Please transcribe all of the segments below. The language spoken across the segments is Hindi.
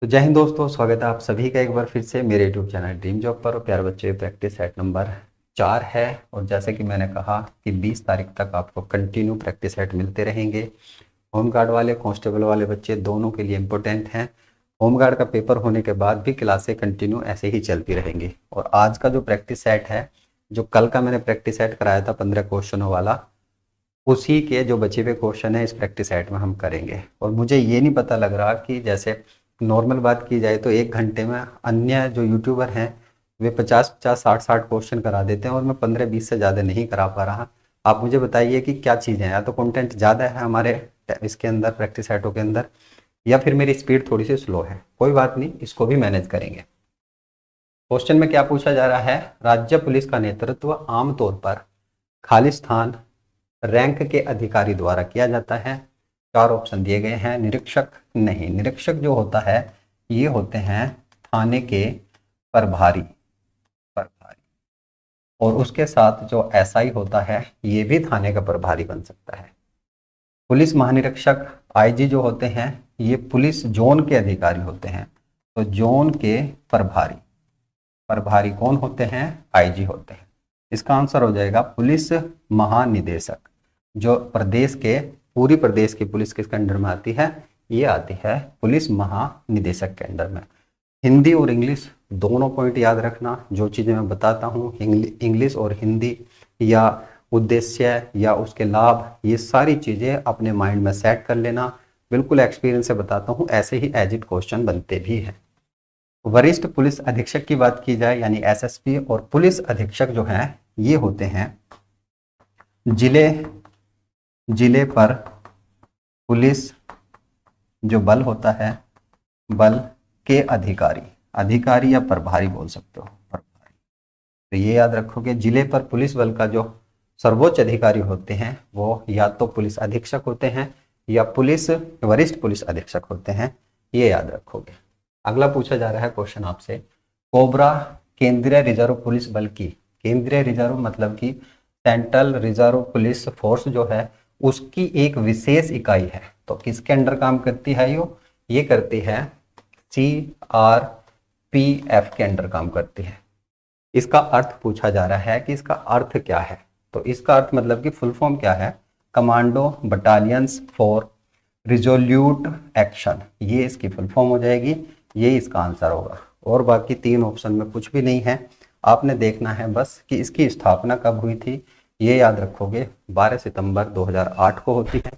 तो जय हिंद दोस्तों, स्वागत है आप सभी का एक बार फिर से मेरे यूट्यूब चैनल ड्रीम जॉब पर। और प्यारे बच्चे, प्रैक्टिस सेट नंबर 4 है। और जैसे कि मैंने कहा कि 20 तारीख तक आपको कंटिन्यू प्रैक्टिस सेट मिलते रहेंगे। होमगार्ड वाले, कांस्टेबल वाले बच्चे दोनों के लिए इम्पोर्टेंट हैं। होमगार्ड का पेपर होने के बाद भी क्लासें कंटिन्यू ऐसे ही चलती रहेंगी। और आज का जो प्रैक्टिस सेट है, जो कल का मैंने प्रैक्टिस सेट कराया था 15 क्वेश्चनों वाला, उसी के जो बचे हुए क्वेश्चन है इस प्रैक्टिस सेट में हम करेंगे। और मुझे ये नहीं पता लग रहा कि जैसे नॉर्मल बात की जाए तो 1 घंटे में अन्य जो यूट्यूबर हैं वे 50-50, 60-60 क्वेश्चन करा देते हैं और मैं 15-20 से ज़्यादा नहीं करा पा रहा। आप मुझे बताइए कि क्या चीज़ें हैं, या तो कंटेंट ज़्यादा है हमारे इसके अंदर, प्रैक्टिस सेटों के अंदर, या फिर मेरी स्पीड थोड़ी सी स्लो है। कोई बात नहीं, इसको भी मैनेज करेंगे। क्वेश्चन में क्या पूछा जा रहा है, राज्य पुलिस का नेतृत्व आमतौर पर खाली स्थान रैंक के अधिकारी द्वारा किया जाता है। 4 ऑप्शन दिए गए हैं। निरीक्षक नहीं, निरीक्षक जो होता है ये होते हैं थाने के प्रभारी। प्रभारी और उसके साथ जो एसआई होता है ये भी थाने का प्रभारी बन सकता है। पुलिस महानिरीक्षक आईजी जो होते हैं ये पुलिस जोन के अधिकारी होते हैं। तो जोन के प्रभारी, प्रभारी कौन होते हैं? आईजी होते हैं। इसका आंसर हो जाएगा पुलिस महानिदेशक। जो प्रदेश के, पूरी प्रदेश की पुलिस किसके अंडर में आती है? ये आती है पुलिस महानिदेशक के अंडर में। हिंदी और इंग्लिश दोनों पॉइंट याद रखना। जो चीज़ें मैं बताता हूँ इंग्लिश और हिंदी, या उद्देश्य या उसके लाभ, ये सारी चीज़ें अपने माइंड में सेट कर लेना। बिल्कुल एक्सपीरियंस से बताता हूँ, ऐसे ही एज इट क्वेश्चन बनते भी हैं। वरिष्ठ पुलिस अधीक्षक की बात की जाए यानी एसएसपी, और पुलिस अधीक्षक जो हैं ये होते हैं जिले जिले पर पुलिस जो बल होता है, बल के अधिकारी, अधिकारी या प्रभारी बोल सकते हो, प्रभारी। तो ये याद रखोगे, जिले पर पुलिस बल का जो सर्वोच्च अधिकारी होते हैं वो या तो पुलिस अधीक्षक होते हैं या पुलिस वरिष्ठ पुलिस अधीक्षक होते हैं, ये याद रखोगे। अगला पूछा जा रहा है क्वेश्चन आपसे, कोबरा केंद्रीय रिजर्व पुलिस बल की, केंद्रीय रिजर्व मतलब कि सेंट्रल रिजर्व पुलिस फोर्स जो है उसकी एक विशेष इकाई है। तो किसके अंडर काम करती है? ये करती है CRPF के अंडर काम करती है। इसका अर्थ पूछा जा रहा है कि इसका अर्थ क्या है। तो इसका अर्थ मतलब कि फुल फॉर्म क्या है? Commando battalions for resolute action, ये इसकी फुल फॉर्म हो जाएगी। ये इसका आंसर होगा। और बाकी 3 ऑप्शन में कुछ भी नहीं है। आपने देखना है बस कि इसकी स्थापना कब हुई थी। ये याद रखोगे 12 सितंबर 2008 को होती है।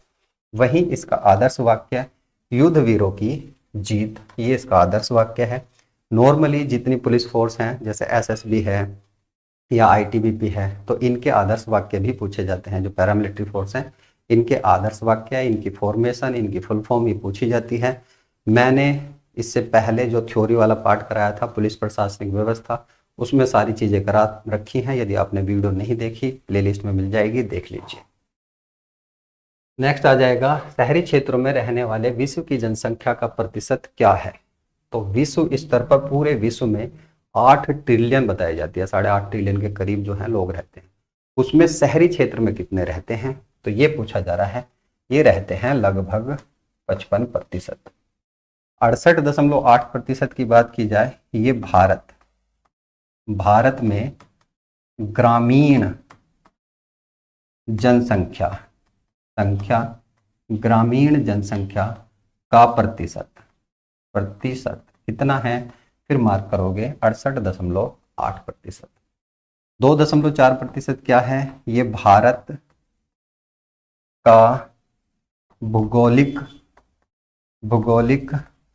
वहीं इसका आदर्श वाक्य युद्ध वीरों की जीत, ये इसका आदर्श वाक्य है। नॉर्मली जितनी पुलिस फोर्स हैं जैसे एसएसबी है या आईटीबीपी है, तो इनके आदर्श वाक्य भी पूछे जाते हैं। जो पैरामिलिट्री फोर्स हैं इनके आदर्श वाक्य, इनकी फॉर्मेशन, इनकी फुल फॉर्म ही पूछी जाती है। मैंने इससे पहले जो थ्योरी वाला पार्ट कराया था पुलिस प्रशासनिक व्यवस्था, उसमें सारी चीज़ें करा रखी हैं। यदि आपने वीडियो नहीं देखी, प्लेलिस्ट में मिल जाएगी, देख लीजिए। नेक्स्ट आ जाएगा, शहरी क्षेत्रों में रहने वाले विश्व की जनसंख्या का प्रतिशत क्या है? तो विश्व स्तर पर पूरे विश्व में 8 ट्रिलियन बताई जाती है, 8.5 ट्रिलियन के करीब जो है लोग रहते हैं। उसमें शहरी क्षेत्र में कितने रहते हैं? तो ये पूछा जा रहा है। ये रहते हैं लगभग 55%। 68.8% की बात की जाए, ये भारत में ग्रामीण जनसंख्या ग्रामीण जनसंख्या का प्रतिशत कितना है? फिर मार्क करोगे 68.8%। 2.4% क्या है? ये भारत का भूगोलिक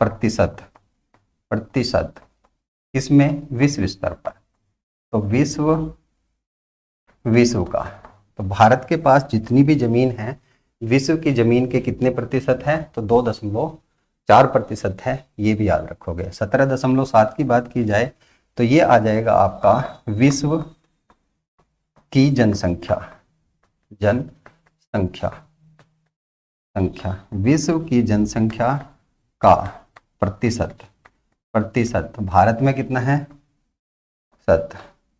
प्रतिशत किसमें? विश्व स्तर पर। तो विश्व का, तो भारत के पास जितनी भी जमीन है विश्व की जमीन के कितने प्रतिशत है? तो 2.4% है। ये भी याद रखोगे। 17.7 की बात की जाए तो ये आ जाएगा आपका विश्व की जनसंख्या विश्व की जनसंख्या का प्रतिशत भारत में कितना है?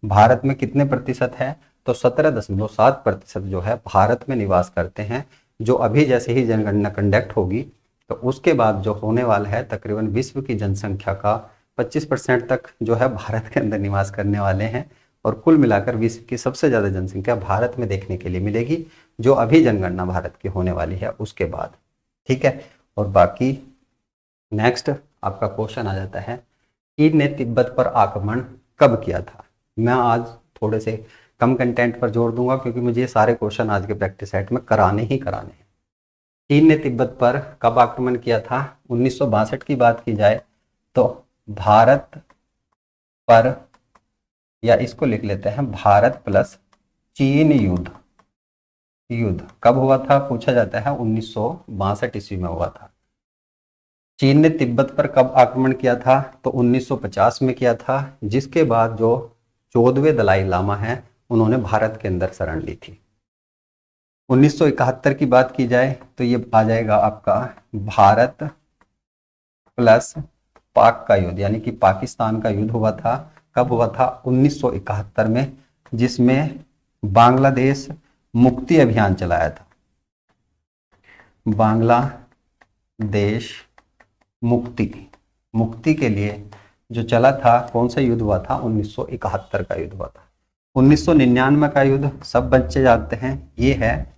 भारत में कितने प्रतिशत है? तो 17.7% जो है भारत में निवास करते हैं। जो अभी जैसे ही जनगणना कंडक्ट होगी तो उसके बाद जो होने वाला है तकरीबन विश्व की जनसंख्या का 25% तक जो है भारत के अंदर निवास करने वाले हैं, और कुल मिलाकर विश्व की सबसे ज़्यादा जनसंख्या भारत में देखने के लिए मिलेगी, जो अभी जनगणना भारत की होने वाली है उसके बाद। ठीक है, और बाकी नेक्स्ट आपका क्वेश्चन आ जाता है, चीन ने तिब्बत पर आक्रमण कब किया था। मैं आज थोड़े से कम कंटेंट पर जोर दूंगा क्योंकि मुझे ये सारे क्वेश्चन आज के प्रैक्टिस सेट में कराने ही कराने हैं। चीन ने तिब्बत पर कब आक्रमण किया था? 1962 की बात की जाए तो भारत पर, या इसको लिख लेते हैं भारत प्लस चीन युद्ध कब हुआ था पूछा जाता है, 1962 ईस्वी में हुआ था। चीन ने तिब्बत पर कब आक्रमण किया था? तो 1950 में किया था, जिसके बाद जो 14वें दलाई लामा है उन्होंने भारत के अंदर शरण ली थी। 1971 की बात की जाए तो ये आ जाएगा आपका भारत प्लस पाक का युद्ध, यानी कि पाकिस्तान का युद्ध हुआ था। कब हुआ था? 1971 में, जिसमें बांग्लादेश मुक्ति अभियान चलाया था। बांग्लादेश मुक्ति के लिए जो चला था, कौन सा युद्ध हुआ था? 1971 का युद्ध हुआ था। 1999 का युद्ध सब बच्चे जानते हैं, ये है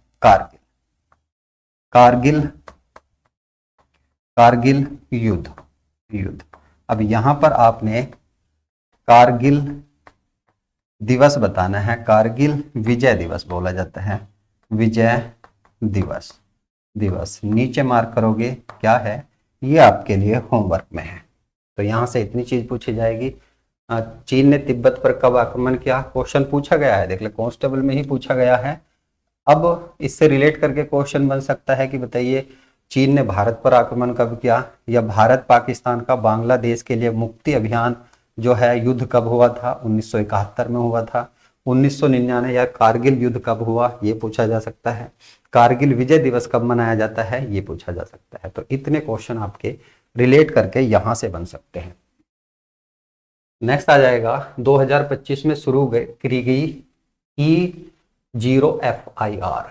कारगिल युद्ध। अब यहां पर आपने कारगिल दिवस बताना है। कारगिल विजय दिवस बोला जाता है, विजय दिवस नीचे मार्क करोगे, क्या है ये आपके लिए होमवर्क में है। तो यहां से इतनी चीज पूछी जाएगी। चीन ने तिब्बत पर कब आक्रमण किया, क्वेश्चन पूछा गया है, देख ले कांस्टेबल में ही पूछा गया है। अब इससे रिलेट करके क्वेश्चन बन सकता है कि बताइए चीन ने भारत पर आक्रमण कब किया, या भारत पाकिस्तान का बांग्लादेश के लिए मुक्ति अभियान जो है युद्ध कब हुआ था? 1971 में हुआ था। 1999 या कारगिल युद्ध कब हुआ, ये पूछा जा सकता है। कारगिल विजय दिवस कब मनाया जाता है, ये पूछा जा सकता है। तो इतने क्वेश्चन आपके रिलेट करके यहां से बन सकते हैं। नेक्स्ट आ जाएगा 2025 में शुरू की गई EZROFIR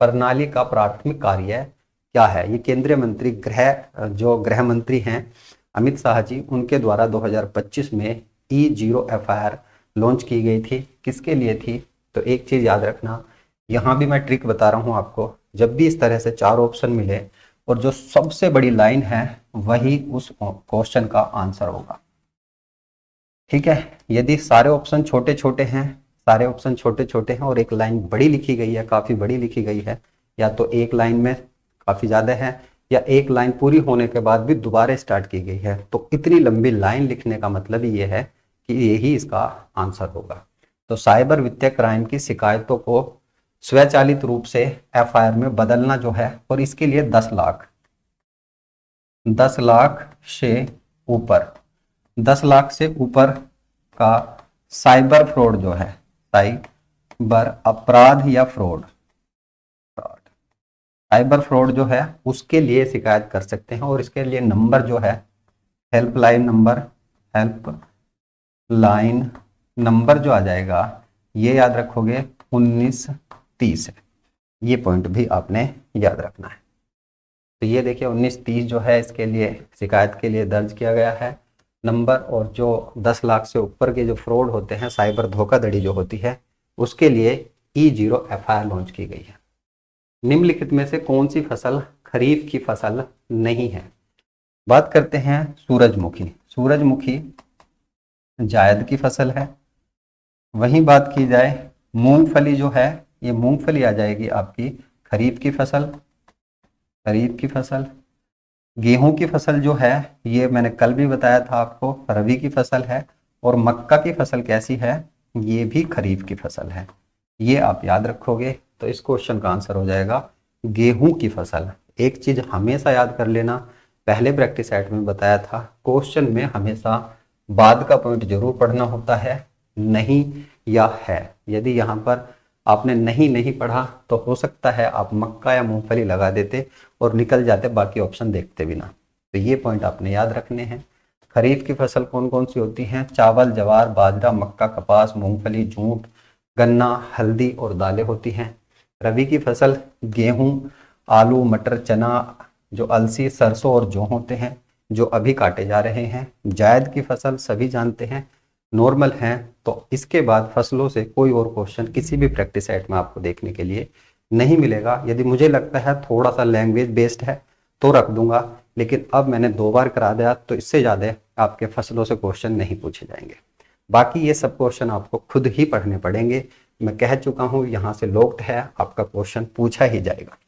प्रणाली का प्राथमिक कार्य क्या है? ये केंद्रीय मंत्री गृह मंत्री हैं अमित शाह जी, उनके द्वारा 2025 में EZROFIR लॉन्च की गई थी। किसके लिए थी? तो एक चीज याद रखना, यहां भी मैं ट्रिक बता रहा हूं आपको, जब भी इस तरह से 4 ऑप्शन मिले और जो सबसे बड़ी लाइन है वही उस क्वेश्चन का आंसर होगा। ठीक है, यदि सारे ऑप्शन छोटे छोटे हैं और एक लाइन बड़ी लिखी गई है, काफी बड़ी लिखी गई है, या तो एक लाइन में काफी ज्यादा है, या एक लाइन पूरी होने के बाद भी दोबारा स्टार्ट की गई है, तो इतनी लंबी लाइन लिखने का मतलब ये है कि यही इसका आंसर होगा। तो साइबर वित्तीय क्राइम की शिकायतों को स्वचालित रूप से FIR में बदलना जो है, और इसके लिए 10 लाख से ऊपर का साइबर फ्रॉड जो है, साइबर अपराध या साइबर फ्रॉड जो है उसके लिए शिकायत कर सकते हैं। और इसके लिए नंबर जो है, हेल्पलाइन नंबर जो आ जाएगा, ये याद रखोगे 1930 है। ये पॉइंट भी आपने याद रखना है। तो ये देखिए 1930 जो है इसके लिए शिकायत के लिए दर्ज किया गया है नंबर। और जो 10 लाख से ऊपर के जो फ्रॉड होते हैं, साइबर धोखाधड़ी जो होती है, उसके लिए EZROFIR लॉन्च की गई है। निम्नलिखित में से कौन सी फसल खरीफ की फसल नहीं है? बात करते हैं सूरजमुखी जायद की फसल है। वहीं बात की जाए मूंगफली जो है, ये मूंगफली आ जाएगी आपकी खरीफ की फसल। गेहूं की फसल जो है, ये मैंने कल भी बताया था आपको, रबी की फसल है। और मक्का की फसल कैसी है? ये भी खरीफ की फसल है। ये आप याद रखोगे तो इस क्वेश्चन का आंसर हो जाएगा गेहूं की फसल। एक चीज हमेशा याद कर लेना, पहले प्रैक्टिस सेट में बताया था, क्वेश्चन में हमेशा बाद का पॉइंट जरूर पढ़ना होता है, नहीं या है। यदि यहाँ पर आपने नहीं पढ़ा तो हो सकता है आप मक्का या मूंगफली लगा देते और निकल जाते, बाकी ऑप्शन देखते भी ना। तो ये पॉइंट आपने याद रखने हैं। खरीफ की फसल कौन कौन सी होती हैं? चावल, जवार, बाजरा, मक्का, कपास, मूंगफली, जूट, गन्ना, हल्दी और दालें होती हैं। रबी की फसल गेहूं आलू, मटर, चना, जो अलसी, सरसों और जौ होते हैं, जो अभी काटे जा रहे हैं। जायद की फसल सभी जानते हैं, नॉर्मल हैं। तो इसके बाद फसलों से कोई और क्वेश्चन किसी भी प्रैक्टिस सेट में आपको देखने के लिए नहीं मिलेगा। यदि मुझे लगता है थोड़ा सा लैंग्वेज बेस्ड है तो रख दूंगा, लेकिन अब मैंने 2 बार करा दिया तो इससे ज़्यादा आपके फसलों से क्वेश्चन नहीं पूछे जाएंगे। बाकी ये सब क्वेश्चन आपको खुद ही पढ़ने पड़ेंगे। मैं कह चुका हूँ यहाँ से लॉक्ड है, आपका क्वेश्चन पूछा ही जाएगा।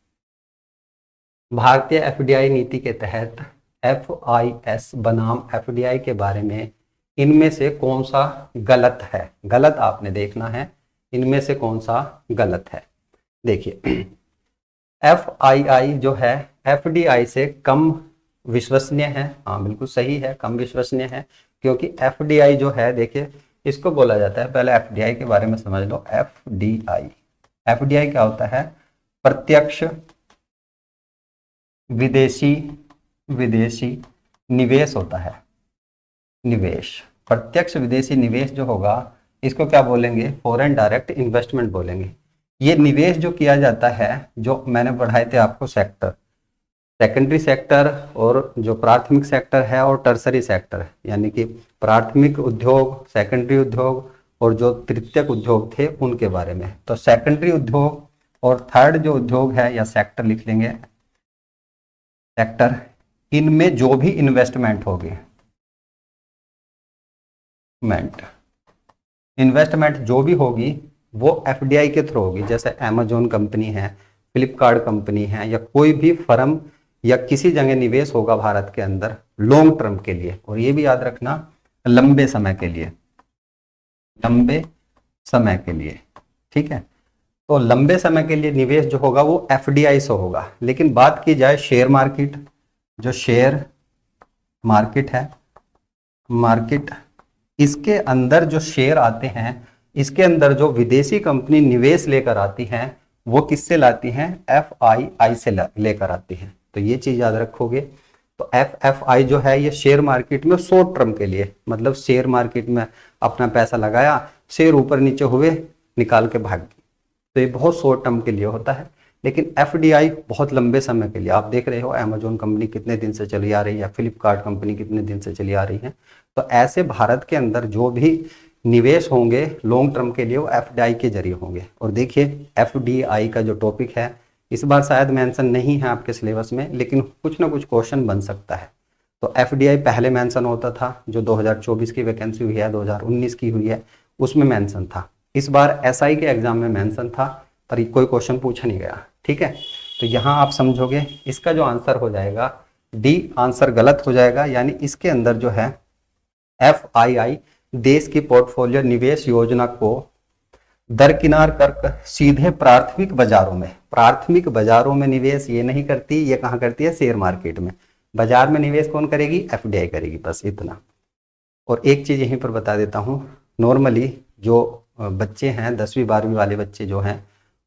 भारतीय एफडीआई नीति के तहत FIS बनाम FDI के बारे में इनमें से कौन सा गलत है? गलत आपने देखना है, इनमें से कौन सा गलत है। देखिए, FII जो है FDI से कम विश्वसनीय है। हाँ बिल्कुल सही है, कम विश्वसनीय है, क्योंकि FDI जो है, देखिए इसको बोला जाता है, पहले FDI के बारे में समझ लो। FDI क्या होता है? प्रत्यक्ष विदेशी निवेश होता है। निवेश, प्रत्यक्ष विदेशी निवेश जो होगा, इसको क्या बोलेंगे? फॉरेन डायरेक्ट इन्वेस्टमेंट बोलेंगे। ये निवेश जो किया जाता है, जो मैंने पढ़ाए थे आपको सेक्टर, सेकेंडरी सेक्टर और जो प्राथमिक सेक्टर है और टर्सरी सेक्टर है, यानी कि प्राथमिक उद्योग, सेकेंडरी उद्योग और जो तृतीयक उद्योग थे उनके बारे में। तो सेकेंडरी उद्योग और थर्ड जो उद्योग है, या सेक्टर लिख लेंगे, सेक्टर, इनमें जो भी इन्वेस्टमेंट होगी, इन्वेस्टमेंट जो भी होगी वो FDI के थ्रू होगी। जैसे अमेजोन कंपनी है, फ्लिपकार्ट कंपनी है, या कोई भी फर्म या किसी जगह निवेश होगा भारत के अंदर लॉन्ग टर्म के लिए, और ये भी याद रखना लंबे समय के लिए, लंबे समय के लिए, ठीक है। तो लंबे समय के लिए निवेश जो होगा वो FDI से होगा। लेकिन बात की जाए शेयर मार्केट, जो शेयर मार्केट है, मार्केट, इसके अंदर जो शेयर आते हैं, इसके अंदर जो विदेशी कंपनी निवेश लेकर आती हैं, वो किससे लाती हैं? FII से लेकर आती हैं। तो ये चीज याद रखोगे। तो FFI जो है, ये शेयर मार्केट में शॉर्ट टर्म के लिए, मतलब शेयर मार्केट में अपना पैसा लगाया, शेयर ऊपर नीचे हुए, निकाल के भाग गए, तो ये बहुत शॉर्ट टर्म के लिए होता है। लेकिन FDI बहुत लंबे समय के लिए। आप देख रहे हो अमेजोन कंपनी कितने दिन से चली आ रही है, फ्लिपकार्ट कंपनी कितने दिन से चली आ रही है। तो ऐसे भारत के अंदर जो भी निवेश होंगे लॉन्ग टर्म के लिए, वो FDI के जरिए होंगे। और देखिए, FDI का जो टॉपिक है, इस बार शायद मेंशन नहीं है आपके सिलेबस में, लेकिन कुछ ना कुछ क्वेश्चन बन सकता है। तो FDI पहले मेंशन होता था, जो 2024 की वैकेंसी हुई है, 2019 की हुई है, उसमें मेंशन था। इस बार SI के एग्जाम में मेंशन था, पर कोई क्वेश्चन पूछा नहीं गया, ठीक है। तो यहाँ आप समझोगे, इसका जो आंसर हो जाएगा D आंसर गलत हो जाएगा। यानी इसके अंदर जो है FII देश की पोर्टफोलियो निवेश योजना को दरकिनार कर सीधे प्राथमिक बाजारों में निवेश ये नहीं करती। ये कहाँ करती है? शेयर मार्केट में। बाजार में निवेश कौन करेगी? FDI करेगी, बस इतना। और एक चीज यहीं पर बता देता हूँ, नॉर्मली जो बच्चे हैं 10वीं 12वीं वाले बच्चे जो हैं,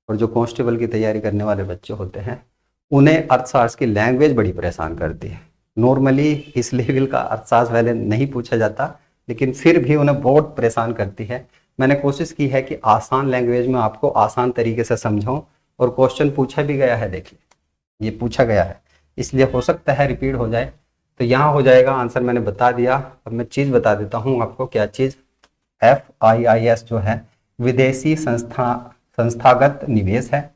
और जो कांस्टेबल की तैयारी करने वाले बच्चे होते हैं, उन्हें अर्थशास्त्र की लैंग्वेज बड़ी परेशान करती है। नॉर्मली इस लेवल का अर्थशास्त्र पहले नहीं पूछा जाता, लेकिन फिर भी उन्हें बहुत परेशान करती है। मैंने कोशिश की है कि आसान लैंग्वेज में आपको आसान तरीके से समझाऊं, और क्वेश्चन पूछा भी गया है, देखिए ये पूछा गया है, इसलिए हो सकता है रिपीट हो जाए। तो यहाँ हो जाएगा आंसर, मैंने बता दिया। अब मैं चीज़ बता देता हूँ आपको, क्या चीज़? FIIS जो है विदेशी संस्थागत निवेश है,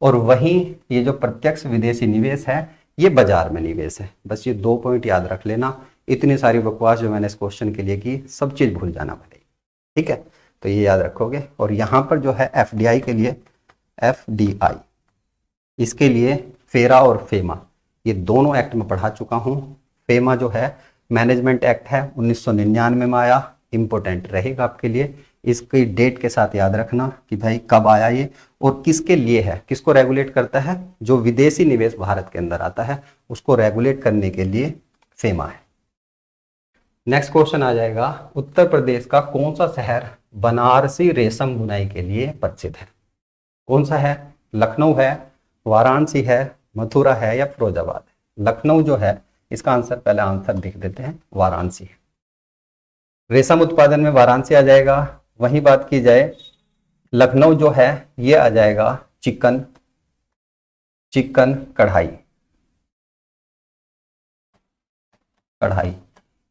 और वहीं ये जो प्रत्यक्ष विदेशी निवेश है, ये बाजार में निवेश है। बस ये 2 पॉइंट याद रख लेना। इतनी सारी बकवास जो मैंने इस क्वेश्चन के लिए की, सब चीज़ भूल जाना पड़ेगी, ठीक है। तो ये याद रखोगे। और यहाँ पर जो है FDI के लिए, FDI, इसके लिए फेरा और फेमा, ये दोनों एक्ट में पढ़ा चुका हूँ। फेमा जो है मैनेजमेंट एक्ट है, 1999 में आया, इंपॉर्टेंट रहेगा आपके लिए। इसकी डेट के साथ याद रखना कि भाई कब आया ये और किसके लिए है, किसको रेगुलेट करता है? जो विदेशी निवेश भारत के अंदर आता है उसको रेगुलेट करने के लिए फेमा है। नेक्स्ट क्वेश्चन आ जाएगा, उत्तर प्रदेश का कौन सा शहर बनारसी रेशम बुनाई के लिए प्रसिद्ध है? कौन सा है? लखनऊ है, वाराणसी है, मथुरा है, या फिरोजाबाद है? लखनऊ जो है इसका आंसर, पहले आंसर लिख देते हैं, वाराणसी है। रेशम उत्पादन में वाराणसी आ जाएगा। वहीं बात की जाए, लखनऊ जो है ये आ जाएगा चिकन चिकन कढ़ाई, कढ़ाई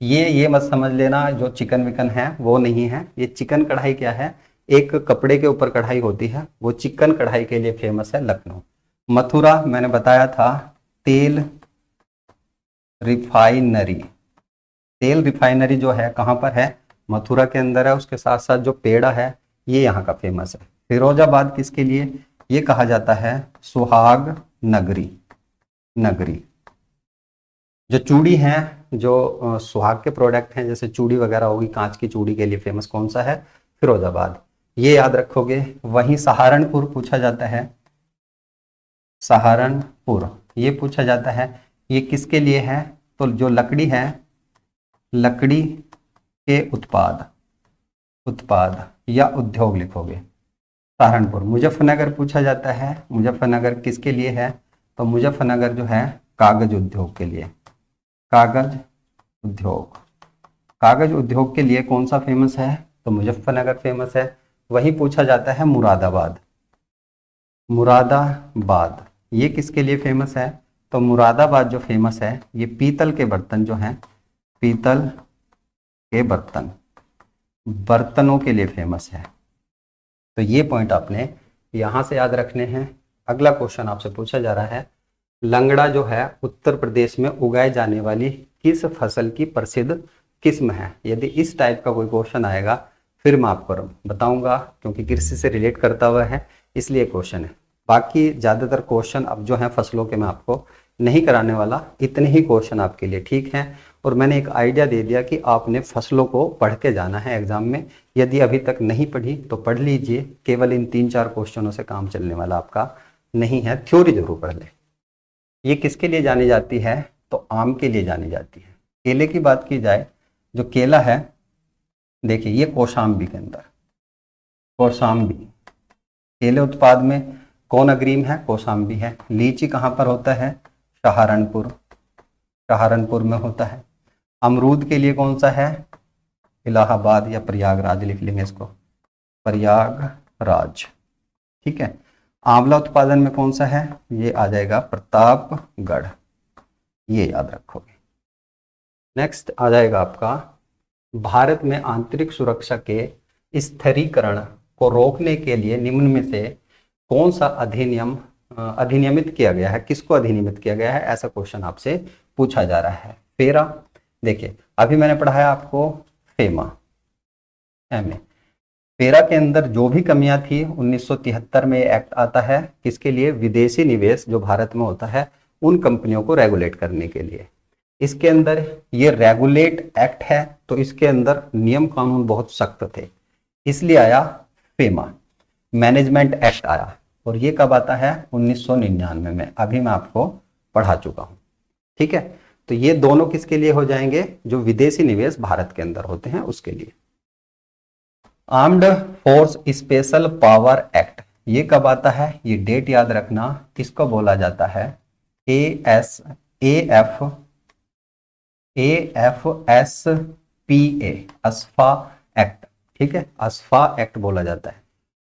ये मत समझ लेना जो चिकन विकन है वो नहीं है। ये चिकन कढ़ाई क्या है, एक कपड़े के ऊपर कढ़ाई होती है, वो चिकन कढ़ाई के लिए फेमस है लखनऊ। मथुरा मैंने बताया था तेल रिफाइनरी, तेल रिफाइनरी जो है कहाँ पर है, मथुरा के अंदर है। उसके साथ साथ जो पेड़ा है ये यहाँ का फेमस है। फिरोजाबाद किसके लिए, ये कहा जाता है सुहाग नगरी, नगरी। जो चूड़ी हैं, जो सुहाग के प्रोडक्ट हैं जैसे चूड़ी वगैरह होगी, कांच की चूड़ी के लिए फेमस कौन सा है, फिरोजाबाद, ये याद रखोगे। वहीं सहारनपुर पूछा जाता है, सहारनपुर ये पूछा जाता है, ये किसके लिए है, तो जो लकड़ी है, लकड़ी के उत्पाद, उत्पाद या उद्योग लिखोगे सहारनपुर। मुजफ्फरनगर पूछा जाता है, मुजफ्फरनगर किसके लिए है, तो मुजफ्फरनगर जो है कागज उद्योग के लिए, कागज उद्योग, कागज उद्योग के लिए कौन सा फेमस है, तो मुजफ्फरनगर फेमस है। वही पूछा जाता है मुरादाबाद, मुरादाबाद ये किसके लिए फेमस है, तो मुरादाबाद जो फेमस है ये पीतल के बर्तन जो हैं, पीतल के बर्तन, बर्तनों के लिए फेमस है। तो ये पॉइंट आपने यहां से याद रखने हैं। अगला क्वेश्चन आपसे पूछा जा रहा है, लंगड़ा जो है उत्तर प्रदेश में उगाई जाने वाली किस फसल की प्रसिद्ध किस्म है। यदि इस टाइप का कोई क्वेश्चन आएगा फिर मैं आपको बताऊंगा, क्योंकि कृषि से रिलेट करता हुआ है इसलिए क्वेश्चन है। बाकी ज़्यादातर क्वेश्चन अब जो है फसलों के मैं आपको नहीं कराने वाला, इतने ही क्वेश्चन आपके लिए ठीक हैं। और मैंने एक आइडिया दे दिया कि आपने फसलों को पढ़ के जाना है एग्जाम में। यदि अभी तक नहीं पढ़ी तो पढ़ लीजिए, केवल इन 3-4 क्वेश्चनों से काम चलने वाला आपका नहीं है, थ्योरी जरूर पढ़ ले। ये किसके लिए जानी जाती है, तो आम के लिए जानी जाती है। केले की बात की जाए, जो केला है देखिए ये कौशाम्बी के अंदर, कौशाम्बी केले उत्पाद में कौन अग्रीम है, कौशाम्बी है। लीची कहाँ पर होता है, सहारनपुर, सहारनपुर में होता है। अमरूद के लिए कौन सा है, इलाहाबाद या प्रयागराज लिख लेंगे इसको, प्रयागराज, ठीक है। आंवला उत्पादन में कौन सा है, ये आ जाएगा प्रतापगढ़, ये याद रखोगे। नेक्स्ट आ जाएगा आपका, भारत में आंतरिक सुरक्षा के स्थिरीकरण को रोकने के लिए निम्न में से कौन सा अधिनियम अधिनियमित किया गया है, किसको अधिनियमित किया गया है, ऐसा क्वेश्चन आपसे पूछा जा रहा है। फेरा, देखिए अभी मैंने पढ़ाया आपको फेमा, एमए, फेरा के अंदर जो भी कमियां थी 1973 में एक्ट आता है, किसके लिए, विदेशी निवेश जो भारत में होता है उन कंपनियों को रेगुलेट करने के लिए। इसके अंदर ये रेगुलेट एक्ट है, तो इसके अंदर नियम कानून बहुत सख्त थे, इसलिए आया फेमा। मैनेजमेंट एक्ट आया, और ये कब आता है, 1999 में, अभी मैं आपको पढ़ा चुका हूं, ठीक है। तो ये दोनों किसके लिए हो जाएंगे, जो विदेशी निवेश भारत के अंदर होते हैं उसके लिए। Armed force special power act, ये कब आता है, ये डेट याद रखना, किसको बोला जाता है, AFSPA, अस्फा एक्ट, ठीक है, अस्फा एक्ट बोला जाता है।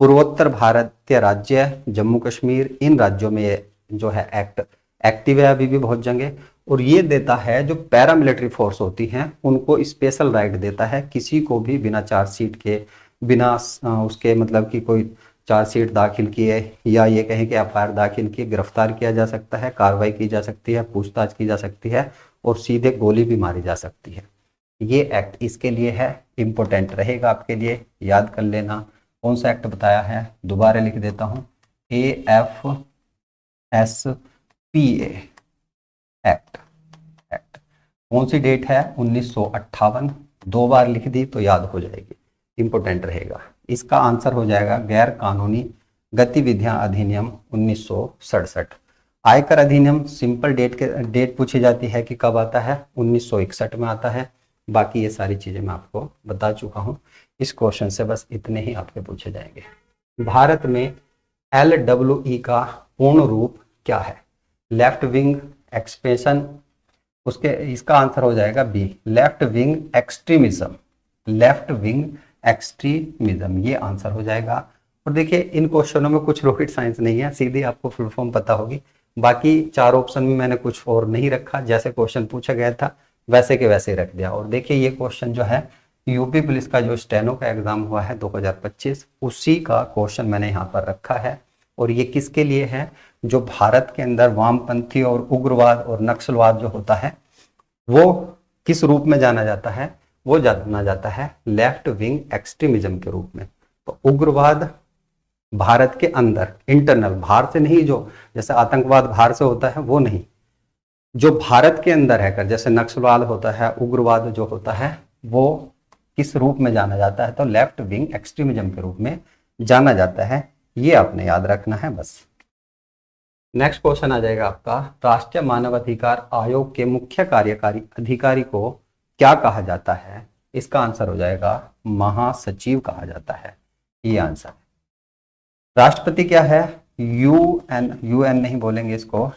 पूर्वोत्तर भारतीय राज्य जम्मू कश्मीर, इन राज्यों में जो है एक्ट एक्टिव है अभी भी बहुत जगह, और ये देता है जो पैरामिलिट्री फोर्स होती हैं उनको स्पेशल राइट देता है, किसी को भी बिना चार्जशीट के, बिना उसके मतलब कि कोई चार्जशीट दाखिल किए या ये कहें कि एफआईआर दाखिल किए गिरफ्तार किया जा सकता है, कार्रवाई की जा सकती है, पूछताछ की जा सकती है और सीधे गोली भी मारी जा सकती है। ये एक्ट इसके लिए है, इंपॉर्टेंट रहेगा आपके लिए, याद कर लेना। कौन सा एक्ट बताया है, दोबारा लिख देता हूं, AFSPA एक्ट, कौन सी डेट है, 1958, 2 बार लिख दी तो याद हो जाएगी, इंपॉर्टेंट रहेगा। इसका आंसर हो जाएगा गैर कानूनी गतिविधियां अधिनियम 1967। आयकर अधिनियम सिंपल डेट पूछी जाती है कि कब आता है, 1961 में आता है। बाकी ये सारी चीजें मैं आपको बता चुका हूं, इस क्वेश्चन से बस इतने ही आपके पूछे जाएंगे। भारत में LWE का पूर्ण रूप क्या है, लेफ्ट विंग एक्सपेंशन, उसके इसका आंसर हो जाएगा B, left wing extremism, left wing extremism, ये आंसर हो जाएगा। और देखिए इन क्वेश्चनों में कुछ रॉकेट साइंस नहीं है, सीधी आपको फुल फॉर्म पता होगी, बाकी 4 ऑप्शन में मैंने कुछ और नहीं रखा, जैसे क्वेश्चन पूछा गया था वैसे के वैसे ही रख दिया। और देखिए ये क्वेश्चन जो है यूपी पुलिस का जो स्टेनो का एग्जाम हुआ है 2025, उसी का क्वेश्चन मैंने यहाँ पर रखा है। और ये किसके लिए है, जो भारत के अंदर वामपंथी और उग्रवाद और नक्सलवाद जो होता है वो किस रूप में जाना जाता है, वो जाना जाता है लेफ्ट विंग एक्सट्रीमिज्म के रूप में। तो उग्रवाद भारत के अंदर इंटरनल, बाहर से नहीं, जो जैसे आतंकवाद बाहर से होता है वो नहीं, जो भारत के अंदर है, जैसे नक्सलवाद होता है, उग्रवाद जो होता है वो किस रूप में जाना जाता है, तो लेफ्ट विंग एक्सट्रीमिज्म के रूप में जाना जाता है। ये आपने याद रखना है बस। नेक्स्ट क्वेश्चन आ जाएगा आपका, राष्ट्रीय मानवाधिकार आयोग के मुख्य कार्यकारी अधिकारी को क्या कहा जाता है। इसका आंसर हो जाएगा महासचिव कहा जाता है, ये आंसर है। राष्ट्रपति क्या है, यूएन नहीं बोलेंगे इसको,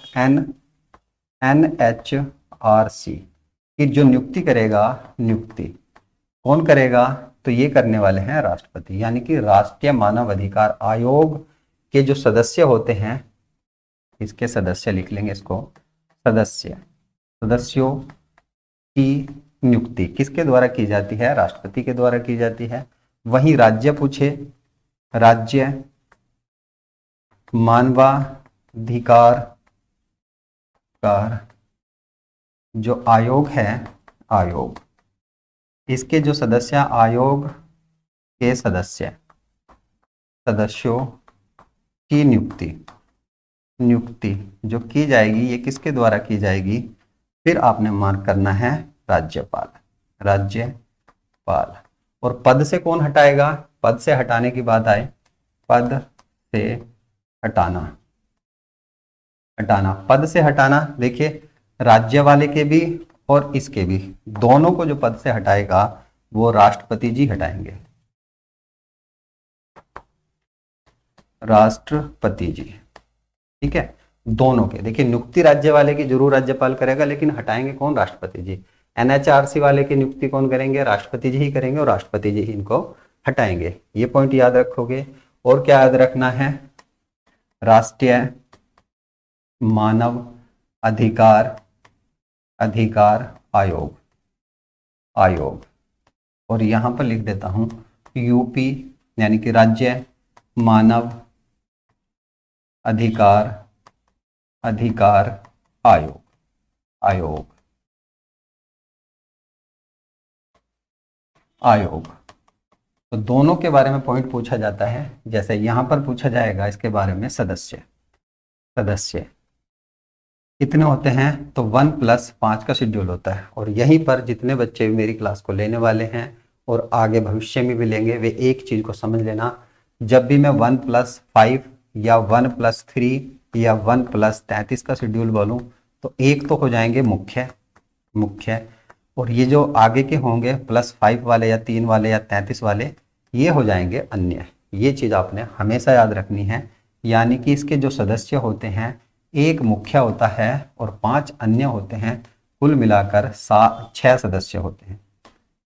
NHRC की जो नियुक्ति करेगा, नियुक्ति कौन करेगा, तो ये करने वाले हैं राष्ट्रपति। यानी कि राष्ट्रीय मानव अधिकार आयोग के जो सदस्य होते हैं, इसके सदस्य लिख लेंगे इसको, सदस्यों की नियुक्ति किसके द्वारा की जाती है, राष्ट्रपति के द्वारा की जाती है। वहीं राज्य पूछे, राज्य मानवाधिकार जो आयोग है, आयोग, इसके जो सदस्य, आयोग के सदस्यों की नियुक्ति जो की जाएगी, ये किसके द्वारा की जाएगी, फिर आपने मार्क करना है राज्यपाल। और पद से कौन हटाएगा, पद से हटाने की बात आए, पद से हटाना, पद से हटाना, देखिए राज्य वाले के भी और इसके भी, दोनों को जो पद से हटाएगा वो राष्ट्रपति जी हटाएंगे, राष्ट्रपति जी, ठीक है, दोनों के। देखिए नियुक्ति राज्य वाले की जरूर राज्यपाल करेगा, लेकिन हटाएंगे कौन, राष्ट्रपति जी। NHRC वाले की नियुक्ति कौन करेंगे, राष्ट्रपति जी ही करेंगे, और राष्ट्रपति जी ही इनको हटाएंगे। ये पॉइंट याद रखोगे। और क्या याद रखना है, राष्ट्रीय मानव अधिकार आयोग, और यहां पर लिख देता हूं यूपी, यानी कि राज्य मानव अधिकार आयोग। तो दोनों के बारे में पॉइंट पूछा जाता है। जैसे यहां पर पूछा जाएगा इसके बारे में, सदस्य कितने होते हैं, तो 1+5 का शेड्यूल होता है। और यहीं पर जितने बच्चे मेरी क्लास को लेने वाले हैं और आगे भविष्य में भी लेंगे, वे एक चीज को समझ लेना, जब भी मैं 1+5 या 1+3 या 1+33 का शेड्यूल बोलूं, तो एक तो हो जाएंगे मुख्य, और ये जो आगे के होंगे +5 वाले या 3 वाले या 33 वाले, ये हो जाएंगे अन्य। ये चीज आपने हमेशा याद रखनी है। यानी कि इसके जो सदस्य होते हैं, एक मुख्य होता है और 5 अन्य होते हैं, कुल मिलाकर 6 सदस्य होते हैं,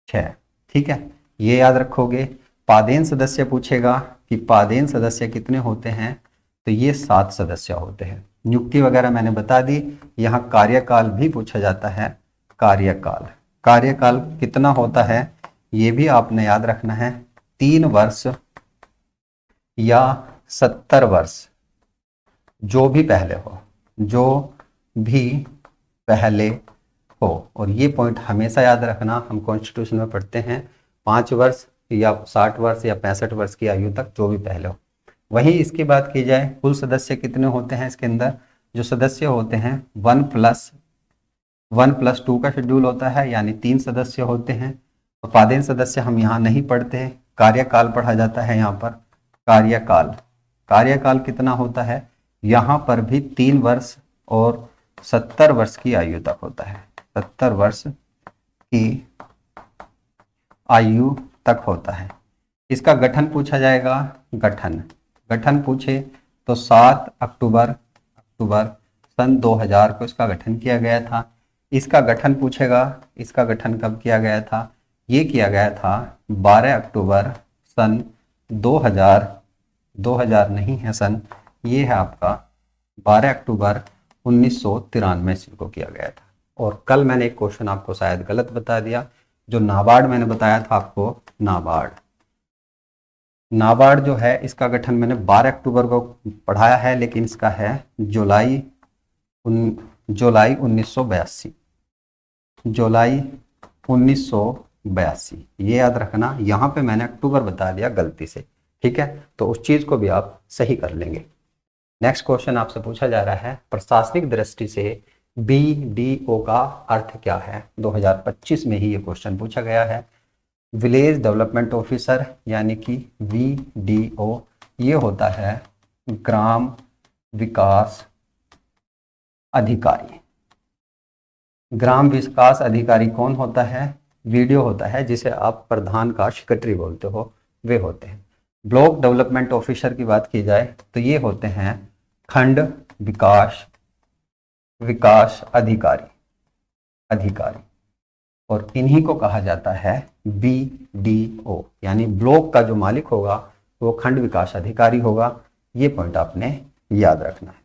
6, ठीक है, ये याद रखोगे। पादेन सदस्य पूछेगा कि पादेन सदस्य कितने होते हैं, तो ये 7 सदस्य होते हैं। नियुक्ति वगैरह मैंने बता दी। यहाँ कार्यकाल भी पूछा जाता है, कार्यकाल कितना होता है, ये भी आपने याद रखना है, 3 वर्ष या 70 वर्ष, जो भी पहले हो। और ये पॉइंट हमेशा याद रखना, हम कॉन्स्टिट्यूशन में पढ़ते हैं 5 वर्ष या 60 वर्ष या 65 वर्ष की आयु तक, जो भी पहले हो। वहीं इसकी बात की जाए, कुल सदस्य कितने होते हैं, इसके अंदर जो सदस्य होते हैं 1+2 का शेड्यूल होता है, यानी 3 सदस्य होते हैं। तो पादेन सदस्य हम यहाँ नहीं पढ़ते हैं, कार्यकाल पढ़ा जाता है। यहाँ पर कार्यकाल कितना होता है, यहाँ पर भी 3 वर्ष और 70 वर्ष की आयु तक होता है, 70 वर्ष की आयु तक होता है। इसका गठन पूछा जाएगा, गठन पूछे तो 7 अक्टूबर सन 2000 को इसका गठन किया गया था। इसका गठन पूछेगा, इसका गठन कब किया गया था, ये किया गया था 12 अक्टूबर सन 2000 नहीं है सन, ये है आपका 12 अक्टूबर 1993 ईस्वी को किया गया था। और कल मैंने एक क्वेश्चन आपको शायद गलत बता दिया, जो नाबार्ड मैंने बताया था आपको, नाबार्ड जो है इसका गठन मैंने 12 अक्टूबर को पढ़ाया है, लेकिन इसका है जुलाई 1982, जुलाई 1982। ये याद रखना, यहाँ पे मैंने अक्टूबर बता दिया गलती से, ठीक है, तो उस चीज को भी आप सही कर लेंगे। नेक्स्ट क्वेश्चन आपसे पूछा जा रहा है, प्रशासनिक दृष्टि से BDO का अर्थ क्या है? 2025 में ही ये क्वेश्चन पूछा गया है। विलेज डेवलपमेंट ऑफिसर यानी कि VDO, ये होता है ग्राम विकास अधिकारी। ग्राम विकास अधिकारी कौन होता है? VDO होता है, जिसे आप प्रधान का सेक्रेटरी बोलते हो, वे होते हैं। ब्लॉक डेवलपमेंट ऑफिसर की बात की जाए तो ये होते हैं खंड विकास अधिकारी, और इन्हीं को कहा जाता है BDO, यानी ब्लॉक का जो मालिक होगा वो खंड विकास अधिकारी होगा। ये पॉइंट आपने याद रखना है।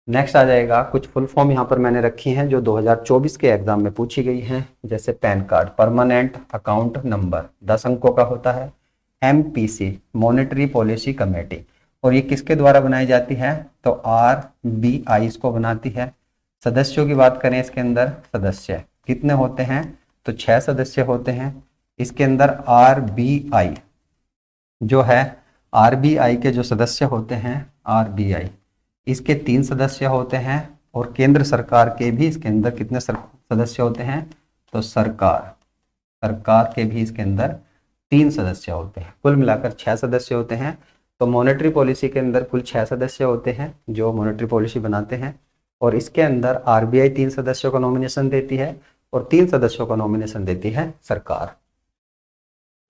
नेक्स्ट आ जाएगा, कुछ फुल फॉर्म यहाँ पर मैंने रखी हैं जो 2024 के एग्जाम में पूछी गई हैं, जैसे pan card permanent account number 10 अंकों का होता है। MPC मॉनेटरी पॉलिसी कमेटी, और ये किसके द्वारा बनाई जाती है? तो RBI इसको बनाती है। सदस्यों की बात करें, इसके अंदर सदस्य कितने होते हैं? तो 6 सदस्य होते हैं। इसके अंदर RBI जो है, RBI के जो सदस्य होते हैं, RBI इसके 3 सदस्य होते हैं, और केंद्र सरकार के भी इसके अंदर कितने सदस्य होते हैं? तो सरकार के भी इसके अंदर 3 सदस्य होते हैं। कुल मिलाकर 6 सदस्य होते हैं। तो मॉनेटरी पॉलिसी के अंदर कुल 6 सदस्य होते हैं जो मॉनेटरी पॉलिसी बनाते हैं, और इसके अंदर RBI 3 सदस्यों का नॉमिनेशन देती है, और 3 सदस्यों का नॉमिनेशन देती है सरकार।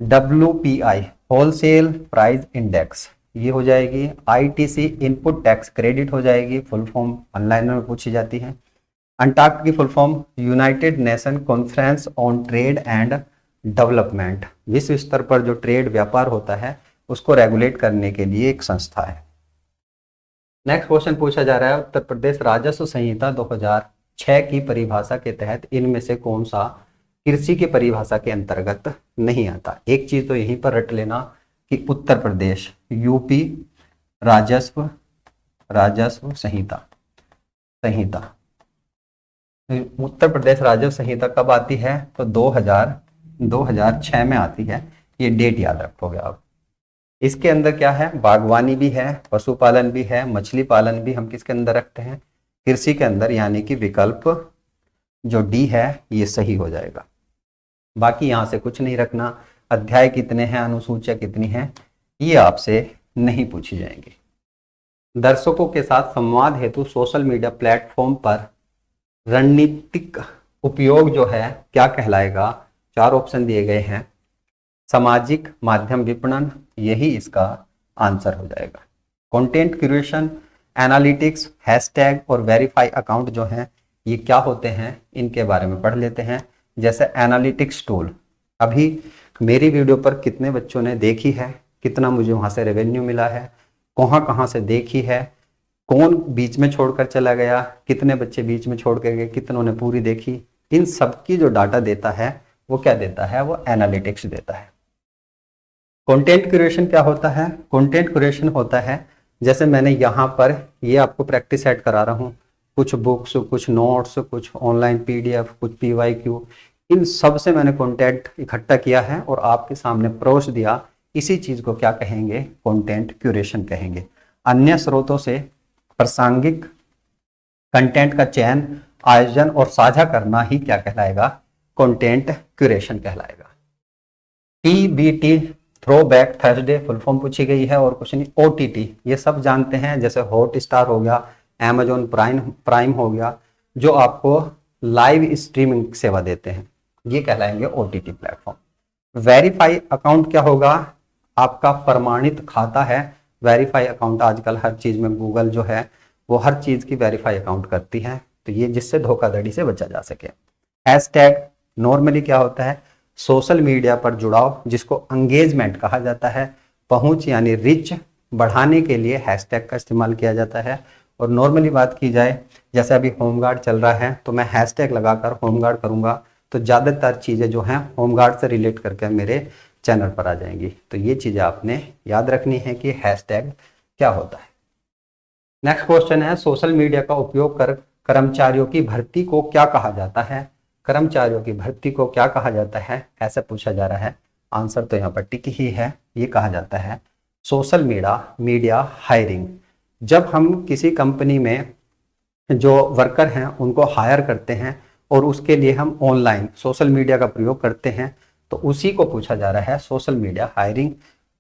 WPI होलसेल प्राइस इंडेक्स, ये हो जाएगी। ITC इनपुट टैक्स क्रेडिट हो जाएगी, फुल फॉर्म ऑनलाइन में पूछी जाती है। अंटाक की full form United nation conference on trade and development, विश्व स्तर पर जो ट्रेड व्यापार होता है उसको रेगुलेट करने के लिए एक संस्था है। नेक्स्ट क्वेश्चन पूछा जा रहा है, उत्तर प्रदेश राजस्व संहिता 2006 की परिभाषा के तहत इनमें से कौन सा कृषि की परिभाषा के अंतर्गत नहीं आता? एक चीज तो यहीं पर रट लेना कि उत्तर प्रदेश यूपी राजस्व संहिता उत्तर प्रदेश राजस्व संहिता कब आती है? तो 2006 में आती है। ये डेट याद रखोगे आप। इसके अंदर क्या है? बागवानी भी है, पशुपालन भी है, मछली पालन भी हम किसके अंदर रखते हैं? कृषि के अंदर, यानी कि विकल्प जो D है ये सही हो जाएगा। बाकी यहां से कुछ नहीं रखना। अध्याय कितने हैं, अनुसूचियां कितनी हैं, ये आपसे नहीं पूछी जाएंगी। दर्शकों के साथ संवाद हेतु सोशल मीडिया प्लेटफॉर्म पर रणनीतिक उपयोग जो है क्या कहलाएगा? 4 ऑप्शन दिए गए हैं। सामाजिक माध्यम विपणन, यही इसका आंसर हो जाएगा। कंटेंट क्रिएशन, एनालिटिक्स, हैशटैग और वेरीफाई अकाउंट जो हैं ये क्या होते हैं, इनके बारे में पढ़ लेते हैं। जैसे एनालिटिक्स टूल, अभी मेरी वीडियो पर कितने बच्चों ने देखी है, कितना मुझे वहां से रेवेन्यू मिला है, कहां से देखी है, कौन बीच में छोड़कर चला गया, कितने बच्चे बीच में छोड़ कर गए, कितनों ने पूरी देखी, इन सब की जो डाटा देता है वो क्या देता है? वो एनालिटिक्स देता है। कंटेंट क्रिएशन क्या होता है? कंटेंट क्रिएशन होता है, जैसे मैंने यहाँ पर ये आपको प्रैक्टिस सेट करा रहा हूँ, कुछ बुक्स, कुछ नोट्स, कुछ ऑनलाइन PDF, कुछ PYQ, इन सब से मैंने कंटेंट इकट्ठा किया है और आपके सामने परोस दिया। इसी चीज को क्या कहेंगे? कंटेंट क्यूरेशन कहेंगे। अन्य स्रोतों से प्रासंगिक कंटेंट का चयन, आयोजन और साझा करना ही क्या कहलाएगा? कंटेंट क्यूरेशन कहलाएगा। TBT throwback Thursday full form पूछी गई है और कुछ नहीं। OTT ये सब जानते हैं, जैसे हॉटस्टार हो गया, Amazon प्राइम हो गया, जो आपको लाइव स्ट्रीमिंग सेवा देते हैं, ये कहलाएंगे OTT प्लेटफॉर्म। वेरीफाई अकाउंट क्या होगा? आपका प्रमाणित खाता है। वेरीफाई अकाउंट आजकल हर चीज में गूगल जो है वो हर चीज की वेरीफाई अकाउंट करती है, तो ये जिससे धोखाधड़ी से बचा जा सके। हैशटैग नॉर्मली क्या होता है? सोशल मीडिया पर जुड़ाव, जिसको एंगेजमेंट कहा जाता है। पहुंच यानी रिच बढ़ाने के लिए हैशटैग का इस्तेमाल किया जाता है। और नॉर्मली बात की जाए, जैसे अभी होमगार्ड चल रहा है तो मैं हैशटैग लगाकर होमगार्ड करूंगा तो ज़्यादातर चीज़ें जो हैं होमगार्ड से रिलेट करके मेरे चैनल पर आ जाएंगी। तो ये चीज़ें आपने याद रखनी है कि हैशटैग क्या होता है। नेक्स्ट क्वेश्चन है, सोशल मीडिया का उपयोग कर कर्मचारियों की भर्ती को क्या कहा जाता है? कर्मचारियों की भर्ती को क्या कहा जाता है, ऐसा पूछा जा रहा है। आंसर तो यहाँ पर टिक ही है, ये कहा जाता है सोशल मीडिया हायरिंग। जब हम किसी कंपनी में जो वर्कर हैं उनको हायर करते हैं और उसके लिए हम ऑनलाइन सोशल मीडिया का प्रयोग करते हैं, तो उसी को पूछा जा रहा है सोशल मीडिया हायरिंग।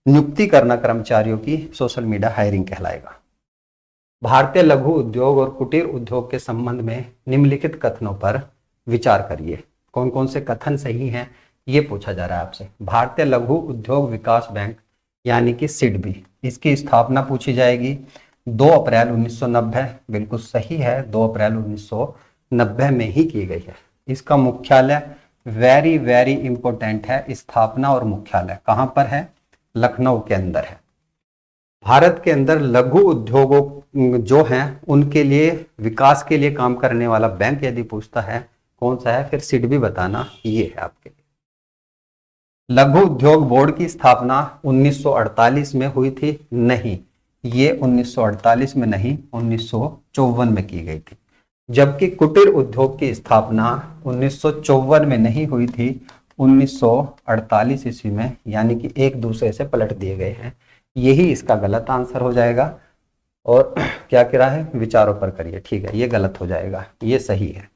नियुक्ति करना कर्मचारियों की सोशल मीडिया हायरिंग कहलाएगा। भारतीय लघु उद्योग और कुटीर उद्योग के संबंध में निम्नलिखित कथनों पर विचार करिए। कौन कौन से कथन सही हैं, ये पूछा जा रहा है आपसे। भारतीय लघु उद्योग विकास बैंक यानी कि सिडबी, इसकी स्थापना पूछी जाएगी 2 अप्रैल 1990। बिल्कुल सही है, 2 अप्रैल 1990 में ही की गई है। इसका मुख्यालय वेरी वेरी इंपॉर्टेंट है, स्थापना और मुख्यालय कहां पर है? लखनऊ के अंदर है। भारत के अंदर लघु उद्योगों जो हैं उनके लिए विकास के लिए काम करने वाला बैंक यदि पूछता है कौन सा है, फिर सिडबी बताना, ये है आपके लिए। लघु उद्योग बोर्ड की स्थापना 1948 में हुई थी? नहीं, ये 1948 में नहीं, 1954 में की गई थी। जबकि कुटीर उद्योग की स्थापना 1954 में नहीं हुई थी, 1948 ईस्वी में, यानी कि एक दूसरे से पलट दिए गए हैं। यही इसका गलत आंसर हो जाएगा। और क्या कह रहा है, विचारों पर करिए, ठीक है, ये गलत हो जाएगा, ये सही है।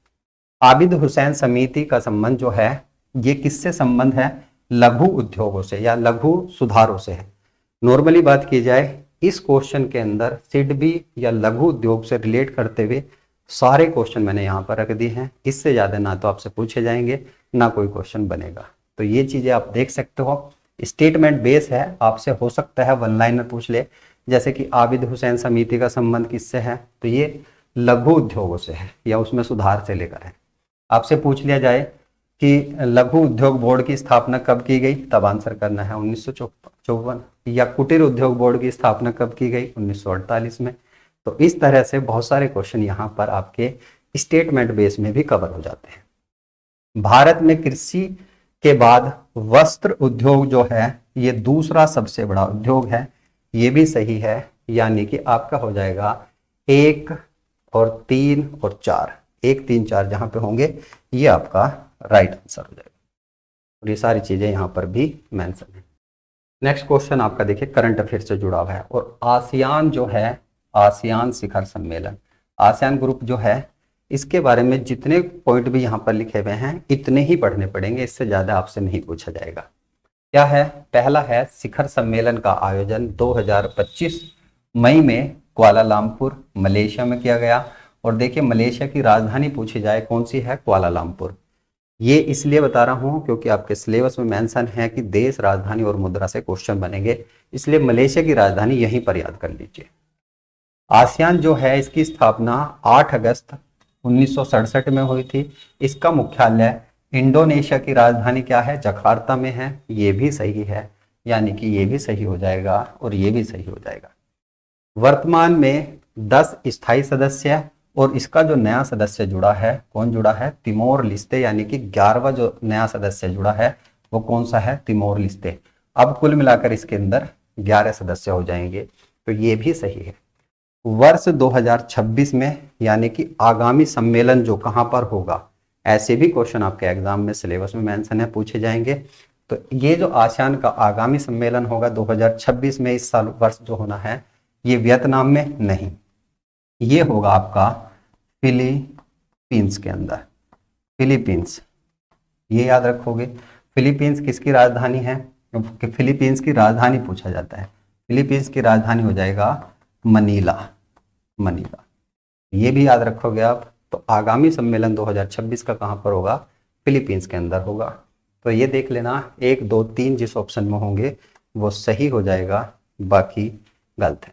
आबिद हुसैन समिति का संबंध जो है ये किससे संबंध है? लघु उद्योगों से या लघु सुधारों से है। नॉर्मली बात की जाए इस क्वेश्चन के अंदर सिडबी या लघु उद्योग से रिलेट करते हुए सारे क्वेश्चन मैंने यहाँ पर रख दिए हैं। इससे ज्यादा ना तो आपसे पूछे जाएंगे ना कोई क्वेश्चन बनेगा। तो ये चीजें आप देख सकते हो। स्टेटमेंट बेस है, आपसे हो सकता है वन लाइनर पूछ ले, जैसे कि आबिद हुसैन समिति का संबंध किससे है, तो ये लघु उद्योगों से है या उसमें सुधार से लेकर है। आपसे पूछ लिया जाए कि लघु उद्योग बोर्ड की स्थापना कब की गई, तब आंसर करना है 1954। या कुटीर उद्योग बोर्ड की स्थापना कब की गई, 1948 में। तो इस तरह से बहुत सारे क्वेश्चन यहाँ पर आपके स्टेटमेंट बेस में भी कवर हो जाते हैं। भारत में कृषि के बाद वस्त्र उद्योग जो है ये दूसरा सबसे बड़ा उद्योग है, ये भी सही है। यानी कि आपका हो जाएगा 1 और 3 और 4, 1 3 4 जहां पे होंगे ये आपका राइट आंसर हो जाएगा। और ये सारी चीजें यहाँ पर भी मेंशन है। नेक्स्ट क्वेश्चन आपका देखिए करंट अफेयर से जुड़ा हुआ है। और आसियान जो है, आसियान शिखर सम्मेलन, आसियान ग्रुप जो है, इसके बारे में जितने पॉइंट भी यहाँ पर लिखे हुए हैं इतने ही पढ़ने पड़ेंगे, इससे ज्यादा आपसे नहीं पूछा जाएगा। क्या है? पहला है शिखर सम्मेलन का आयोजन 2025 मई में कुआलालंपुर मलेशिया में किया गया। और देखिए मलेशिया की राजधानी पूछी जाए कौन सी है, कुआलालंपुर। ये इसलिए बता रहा हूं क्योंकि आपके सिलेबस में मेंशन है कि देश, राजधानी और मुद्रा से क्वेश्चन बनेंगे, इसलिए मलेशिया की राजधानी यहीं पर याद कर लीजिए। आसियान जो है इसकी स्थापना 8 अगस्त 1967 में हुई थी। इसका मुख्यालय इंडोनेशिया की राजधानी क्या है, जकार्ता में है। ये भी सही है, यानी कि ये भी सही हो जाएगा और ये भी सही हो जाएगा। वर्तमान में 10 स्थायी सदस्य और इसका जो नया सदस्य जुड़ा है, कौन जुड़ा है, तिमोर लिस्ते, यानी कि 11वां जो नया सदस्य जुड़ा है वो कौन सा है, तिमोर लिस्ते। अब कुल मिलाकर इसके अंदर 11 सदस्य हो जाएंगे, तो ये भी सही है। वर्ष 2026 में, यानी कि आगामी सम्मेलन जो कहां पर होगा, ऐसे भी क्वेश्चन आपके एग्जाम में सिलेबस में मेंशन है, पूछे जाएंगे। तो ये जो आसियान का आगामी सम्मेलन होगा 2026 में, इस साल वर्ष जो होना है, ये वियतनाम में नहीं, ये होगा आपका फिलीपींस के अंदर। फिलीपींस, ये याद रखोगे। फिलीपींस किसकी राजधानी है, क्योंकि फिलीपींस की राजधानी पूछा जाता है। फिलीपींस की राजधानी हो जाएगा मनीला, मनीला, ये भी याद रखोगे आप। तो आगामी सम्मेलन 2026 का कहां पर होगा, फिलीपींस के अंदर होगा। तो ये देख लेना, 1 2 3 जिस ऑप्शन में होंगे वो सही हो जाएगा, बाकी गलत है।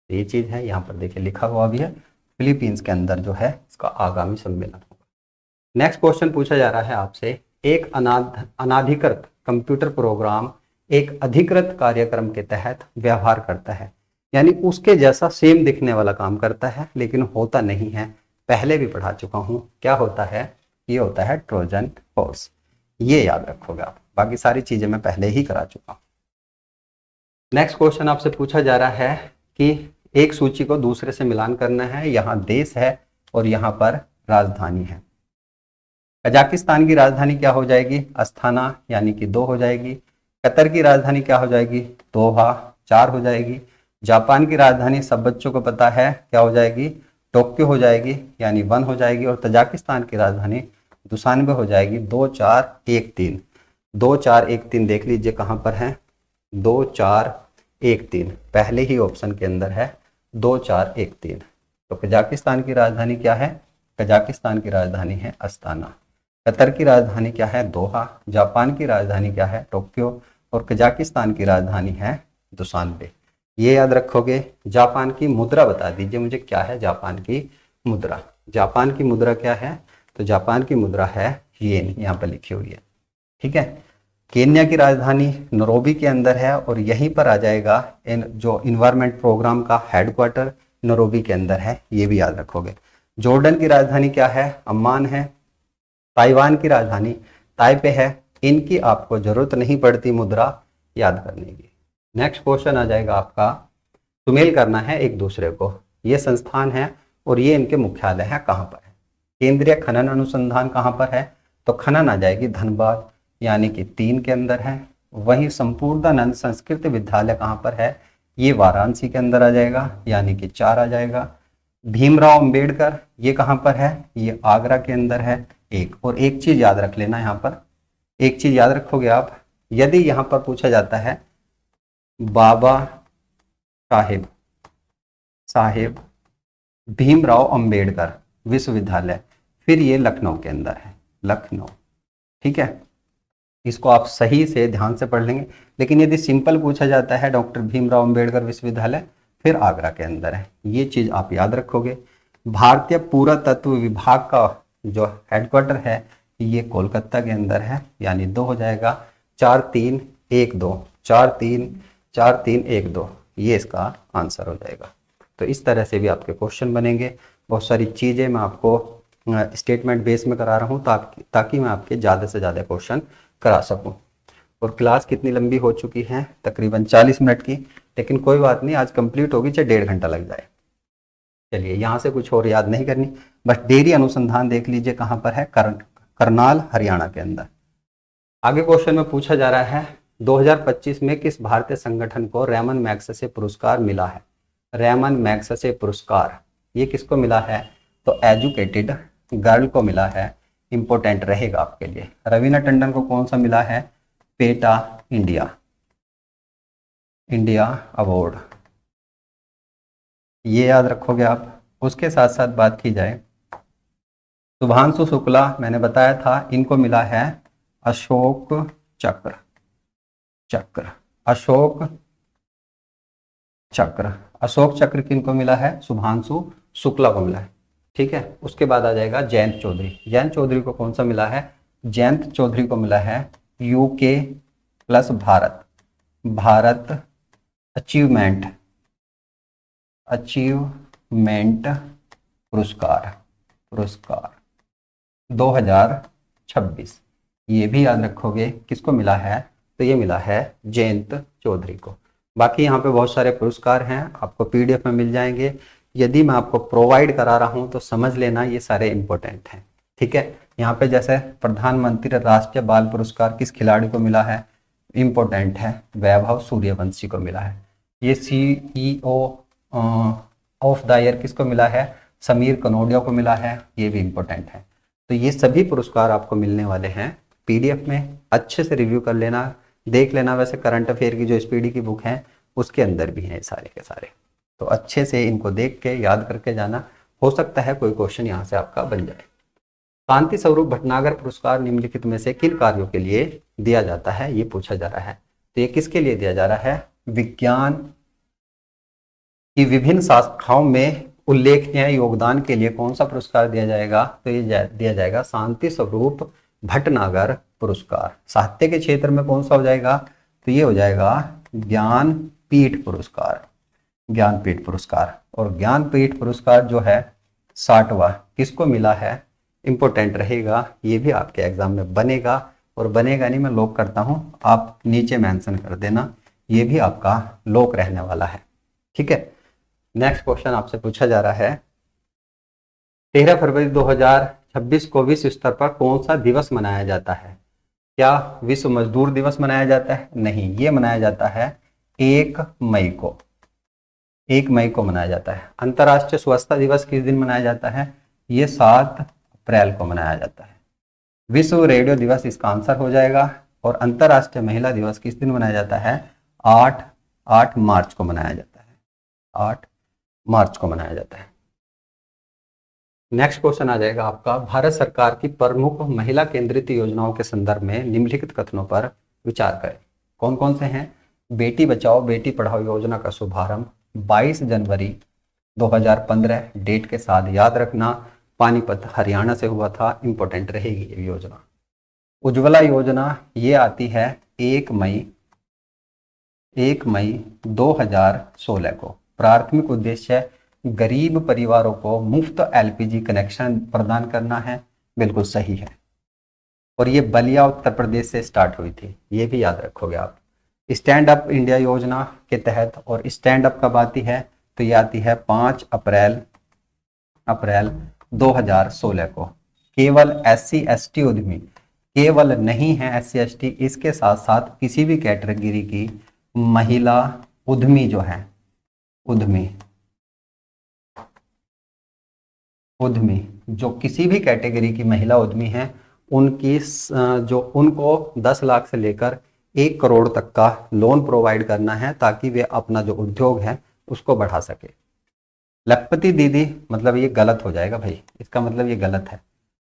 ये चीज है, यहाँ पर देखिए लिखा हुआ भी है, फिलीपींस के अंदर जो है इसका आगामी सम्मेलन होगा। नेक्स्ट क्वेश्चन पूछा जा रहा है आपसे, एक अनाधिकृत कंप्यूटर प्रोग्राम एक अधिकृत कार्यक्रम के तहत व्यवहार करता है। यानी उसके जैसा सेम दिखने वाला काम करता है, लेकिन होता नहीं है। पहले भी पढ़ा चुका हूं, क्या होता है, ये होता है ट्रोजन हॉर्स। ये याद रखोगे आप, बाकी सारी चीजें मैं पहले ही करा चुका हूं। नेक्स्ट क्वेश्चन आपसे पूछा जा रहा है कि एक सूची को दूसरे से मिलान करना है। यहाँ देश है और यहाँ पर राजधानी है। कजाकिस्तान की राजधानी क्या हो जाएगी, अस्थाना, यानी कि 2 हो जाएगी। कतर की राजधानी क्या हो जाएगी, दोहा, 4 हो जाएगी। जापान की राजधानी सब बच्चों को पता है क्या हो जाएगी, टोक्यो हो जाएगी, यानी 1 हो जाएगी। और तजाकिस्तान की राजधानी दुशानबे हो जाएगी, 2 4 1 3। 2 4 1 3 देख लीजिए कहाँ पर है, 2 4 1 3 पहले ही ऑप्शन के अंदर है, 2 4 1 3। तो कजाकिस्तान की राजधानी क्या है, कजाकिस्तान की राजधानी है अस्थाना। कतर की राजधानी क्या है, दोहा। जापान की राजधानी क्या है, टोक्यो। और कजाकिस्तान की राजधानी है दुशानबे। ये याद रखोगे। जापान की मुद्रा बता दीजिए मुझे, क्या है जापान की मुद्रा। जापान की मुद्रा क्या है, तो जापान की मुद्रा है येन, यहाँ पर लिखी हुई है। ठीक है। केन्या की राजधानी नैरोबी के अंदर है और यहीं पर आ जाएगा जो इन्वायरमेंट प्रोग्राम का हेडक्वार्टर नैरोबी के अंदर है, ये भी याद रखोगे। जॉर्डन की राजधानी क्या है, अम्मान है। ताइवान की राजधानी ताइपे है। इनकी आपको जरूरत नहीं पड़ती मुद्रा याद करने की। नेक्स्ट क्वेश्चन आ जाएगा आपका, सुमेल करना है एक दूसरे को। ये संस्थान है और ये इनके मुख्यालय है कहाँ पर है। केंद्रीय खनन अनुसंधान कहाँ पर है, तो खनन आ जाएगी धनबाद, यानी कि 3 के अंदर है। वहीं संपूर्णानंद संस्कृत विद्यालय कहाँ पर है, ये वाराणसी के अंदर आ जाएगा, यानी कि 4 आ जाएगा। भीमराव अंबेडकर ये कहाँ पर है, ये आगरा के अंदर है, 1। और एक चीज याद रख लेना, यहाँ पर एक चीज याद रखोगे आप, यदि यहाँ पर पूछा जाता है बाबा साहेब भीमराव अंबेडकर विश्वविद्यालय, फिर ये लखनऊ के अंदर है, लखनऊ। ठीक है, इसको आप सही से ध्यान से पढ़ लेंगे। लेकिन यदि सिंपल पूछा जाता है डॉक्टर भीमराव अंबेडकर विश्वविद्यालय, फिर आगरा के अंदर है, ये चीज आप याद रखोगे। भारतीय पुरातत्व विभाग का जो हेडक्वार्टर है ये कोलकाता के अंदर है, यानी 2 हो जाएगा। 4 3 1 2, 4 3 4 3 1 2, ये इसका आंसर हो जाएगा। तो इस तरह से भी आपके क्वेश्चन बनेंगे। बहुत सारी चीजें मैं आपको स्टेटमेंट बेस में करा रहा हूँ ताकि मैं आपके ज़्यादा से ज़्यादा क्वेश्चन करा सकूँ। और क्लास कितनी लंबी हो चुकी है, तकरीबन 40 मिनट की, लेकिन कोई बात नहीं, आज कंप्लीट होगी चाहे 1.5 घंटा लग जाए। चलिए, यहाँ से कुछ और याद नहीं करनी, बस डेयरी अनुसंधान देख लीजिए कहाँ पर है, करनाल हरियाणा के अंदर। आगे क्वेश्चन में पूछा जा रहा है 2025 में किस भारतीय संगठन को रेमन मैग्सेसे पुरस्कार मिला है। रेमन मैग्सेसे पुरस्कार ये किसको मिला है, तो एजुकेटेड गर्ल को मिला है, इंपॉर्टेंट रहेगा आपके लिए। रवीना टंडन को कौन सा मिला है, पेटा इंडिया अवार्ड, ये याद रखोगे आप। उसके साथ साथ बात की जाए, शुभांशु शुक्ला मैंने बताया था, इनको मिला है अशोक चक्र, अशोक चक्र किनको मिला है, शुभांशु शुक्ला को मिला है। ठीक है, उसके बाद आ जाएगा जयंत चौधरी को कौन सा मिला है, जयंत चौधरी को मिला है यूके प्लस भारत अचीवमेंट पुरस्कार 2026, ये भी याद रखोगे किसको मिला है, तो ये मिला है जयंत चौधरी को। बाकी यहाँ पे बहुत सारे पुरस्कार हैं, आपको पीडीएफ में मिल जाएंगे। यदि मैं आपको प्रोवाइड करा रहा हूँ तो समझ लेना ये सारे इंपॉर्टेंट हैं। ठीक है, यहाँ पे जैसे प्रधानमंत्री राष्ट्रीय बाल पुरस्कार किस खिलाड़ी को मिला है, इंपॉर्टेंट है, वैभव सूर्यवंशी को मिला है। ये CEO ऑफ द ईयर किसको मिला है, समीर कनोडिया को मिला है, ये भी इंपॉर्टेंट है। तो ये सभी पुरस्कार आपको मिलने वाले हैं पीडीएफ में, अच्छे से रिव्यू कर लेना, देख लेना। वैसे करंट अफेयर की जो स्पीडी की बुक है उसके अंदर भी हैं सारे के सारे, तो अच्छे से इनको देख के याद करके जाना, हो सकता है कोई क्वेश्चन यहाँ से आपका बन जाए। शांति स्वरूप भटनागर पुरस्कार निम्नलिखित में से किन कार्यों के लिए दिया जाता है, ये पूछा जा रहा है। तो ये किसके लिए दिया जा रहा है, विज्ञान की विभिन्न शाखाओं में उल्लेखनीय योगदान के लिए कौन सा पुरस्कार दिया जाएगा, तो ये दिया जाएगा शांति स्वरूप भटनागर पुरस्कार। साहित्य के क्षेत्र में कौन सा हो जाएगा, तो ये हो जाएगा ज्ञानपीठ पुरस्कार। ज्ञानपीठ पुरस्कार। और ज्ञानपीठ पुरस्कार जो है 60वां किसको मिला है, इंपॉर्टेंट रहेगा, ये भी आपके एग्जाम में बनेगा। और बनेगा नहीं, मैं लॉक करता हूं, आप नीचे मेंशन कर देना, ये भी आपका लॉक रहने वाला है। ठीक है, नेक्स्ट क्वेश्चन आपसे पूछा जा रहा है 13 फरवरी 2026 को विश्व स्तर पर कौन सा दिवस मनाया जाता है। क्या विश्व मजदूर दिवस मनाया जाता है? नहीं, ये मनाया जाता है 1 मई को, 1 मई को मनाया जाता है। अंतर्राष्ट्रीय स्वच्छता दिवस किस दिन मनाया जाता है? ये 7 अप्रैल को मनाया जाता है। विश्व रेडियो दिवस इसका आंसर हो जाएगा। और अंतर्राष्ट्रीय महिला दिवस किस दिन मनाया जाता है? 8 मार्च को मनाया जाता है, 8 मार्च को मनाया जाता है। नेक्स्ट क्वेश्चन आ जाएगा आपका, भारत सरकार की प्रमुख महिला केंद्रित योजनाओं के संदर्भ में निम्नलिखित कथनों पर विचार करें। कौन कौन से हैं? बेटी बचाओ बेटी पढ़ाओ योजना का शुभारंभ 22 जनवरी 2015 डेट के साथ याद रखना, पानीपत हरियाणा से हुआ था, इंपॉर्टेंट रहेगी ये योजना। उज्ज्वला योजना ये आती है 1 मई 2016 को। प्राथमिक उद्देश्य गरीब परिवारों को मुफ्त एलपीजी कनेक्शन प्रदान करना है, बिल्कुल सही है। और ये बलिया उत्तर प्रदेश से स्टार्ट हुई थी, ये भी याद रखोगे आप। स्टैंड अप इंडिया योजना के तहत, और स्टैंड अप कब आती है? तो ये आती है 5 अप्रैल 2016 को। केवल SC/ST उद्यमी, केवल नहीं है SC/ST, इसके साथ साथ किसी भी कैटेगरी की महिला उद्यमी जो है, उद्यमी जो किसी भी कैटेगरी की महिला उद्यमी है, उनकी जो उनको 10 लाख से लेकर 1 करोड़ तक का लोन प्रोवाइड करना है, ताकि वे अपना जो उद्योग है उसको बढ़ा सके। लखपति दीदी, मतलब ये गलत हो जाएगा भाई, इसका मतलब ये गलत है।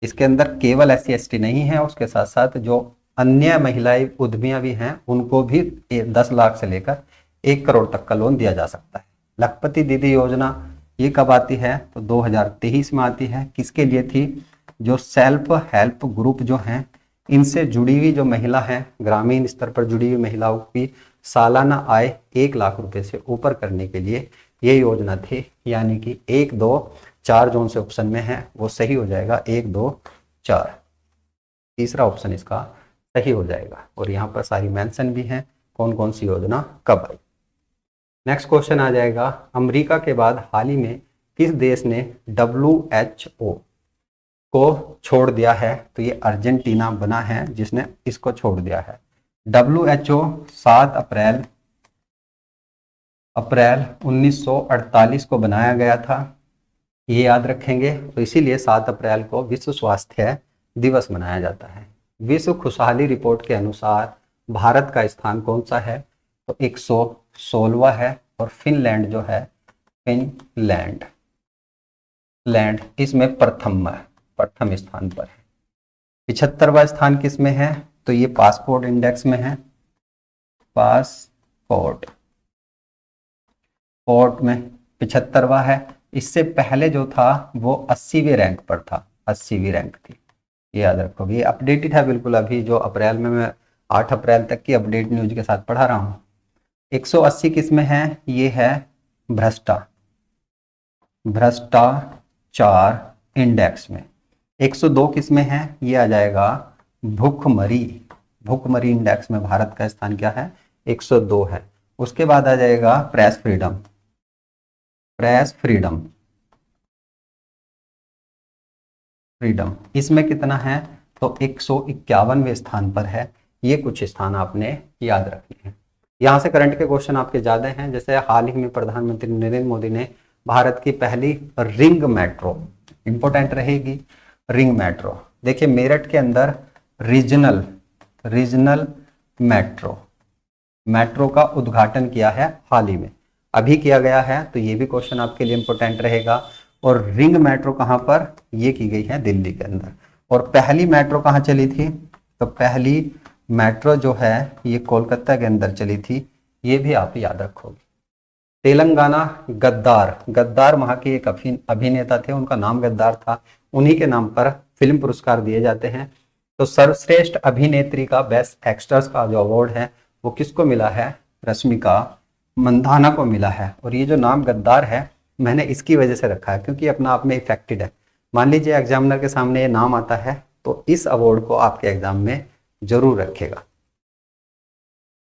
इसके अंदर केवल SC/ST नहीं है, उसके साथ साथ जो अन्य महिलाएं उद्यमियां भी हैं उनको भी 10 लाख से लेकर 1 करोड़ तक का लोन दिया जा सकता है। लखपति दीदी योजना ये कब आती है? तो 2023 में आती है। किसके लिए थी? जो सेल्फ हेल्प ग्रुप जो हैं, इनसे जुड़ी हुई जो महिला हैं, ग्रामीण स्तर पर जुड़ी हुई महिलाओं की सालाना आय 1 लाख रुपए से ऊपर करने के लिए ये योजना थी। यानी कि 1, 2, 4 जोन से ऑप्शन में है, वो सही हो जाएगा 1, 2, 4, तीसरा ऑप्शन इसका सही हो जाएगा। और यहाँ पर सारी मेंशन भी है कौन कौन सी योजना कब आई। नेक्स्ट क्वेश्चन आ जाएगा, अमेरिका के बाद हाल ही में किस देश ने WHO को छोड़ दिया है? तो ये अर्जेंटीना बना है जिसने इसको छोड़ दिया है। WHO 7 अप्रैल 1948 को बनाया गया था, ये याद रखेंगे। तो इसीलिए 7 अप्रैल को विश्व स्वास्थ्य दिवस मनाया जाता है। विश्व खुशहाली रिपोर्ट के अनुसार भारत का स्थान कौन सा है? तो 116वां है। और फिनलैंड जो है, फिनलैंड इसमें प्रथम स्थान पर है। 75वां स्थान किस में है? तो ये पासपोर्ट इंडेक्स में है, पासपोर्ट में 75वां है। इससे पहले जो था वो 80वें रैंक पर था, 80वीं रैंक थी, ये याद रखोगे। ये अपडेटेड है बिल्कुल, अभी जो अप्रैल में मैं 8 अप्रैल तक की अपडेट न्यूज के साथ पढ़ा रहा हूँ। 180 किस में है? ये है भ्रष्टाचार इंडेक्स में। 102 किस में है? ये आ जाएगा भुखमरी इंडेक्स में भारत का स्थान क्या है? 102 है। उसके बाद आ जाएगा प्रेस फ्रीडम, इसमें कितना है? तो 151वें स्थान पर है। ये कुछ स्थान आपने याद रखने हैं। यहाँ से करंट के क्वेश्चन आपके ज्यादा हैं, जैसे हाल ही में प्रधानमंत्री नरेंद्र मोदी ने भारत की पहली रिंग मेट्रो, इंपॉर्टेंट रहेगी रिंग मेट्रो। देखिए मेरठ के अंदर रीजनल मेट्रो का उद्घाटन किया है हाल ही में, अभी किया गया है, तो ये भी क्वेश्चन आपके लिए इंपॉर्टेंट रहेगा। और रिंग मेट्रो कहाँ पर? ये की गई है दिल्ली के अंदर। और पहली मेट्रो कहाँ चली थी? तो पहली मेट्रो जो है ये कोलकाता के अंदर चली थी, ये भी आप याद रखोगे। तेलंगाना गद्दार वहां के एक अभिनेता थे, उनका नाम गद्दार था, उन्हीं के नाम पर फिल्म पुरस्कार दिए जाते हैं। तो सर्वश्रेष्ठ अभिनेत्री का, बेस्ट एक्ट्रेस का जो अवार्ड है वो किसको मिला है? रश्मिका मंधाना को मिला है। और ये जो नाम गद्दार है मैंने इसकी वजह से रखा है क्योंकि अपना आप में इफेक्टेड है। मान लीजिए एग्जामिनर के सामने ये नाम आता है तो इस अवार्ड को आपके एग्जाम में जरूर रखेगा।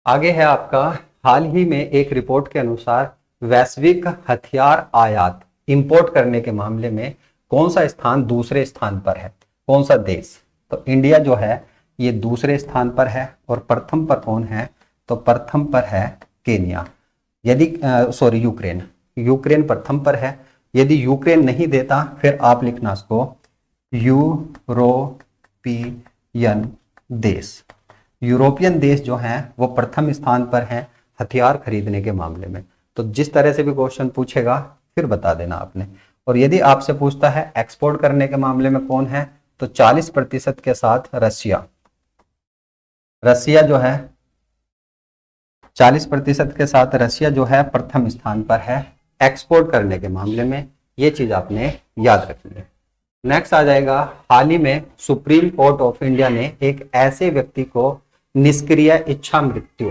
आगे है आपका, हाल ही में एक रिपोर्ट के अनुसार वैश्विक हथियार आयात इंपोर्ट करने के मामले में कौन सा स्थान दूसरे स्थान पर है, कौन सा देश? तो इंडिया जो है ये दूसरे स्थान पर है और प्रथम पर कौन है? तो प्रथम पर है केन्या। यदि यूक्रेन, यूक्रेन प्रथम पर है। यदि यूक्रेन नहीं देता फिर आप लिखना इसको यूरोपियन देश। यूरोपियन देश जो हैं वो प्रथम स्थान पर हैं हथियार खरीदने के मामले में। तो जिस तरह से भी क्वेश्चन पूछेगा फिर बता देना आपने। और यदि आपसे पूछता है एक्सपोर्ट करने के मामले में कौन है, तो 40% के साथ रशिया। रशिया जो है 40% के साथ रशिया जो है प्रथम स्थान पर है एक्सपोर्ट करने के मामले में। ये चीज आपने याद रखनी है। नेक्स्ट आ जाएगा, हाल ही में सुप्रीम कोर्ट ऑफ इंडिया ने एक ऐसे व्यक्ति को निष्क्रिय इच्छा मृत्यु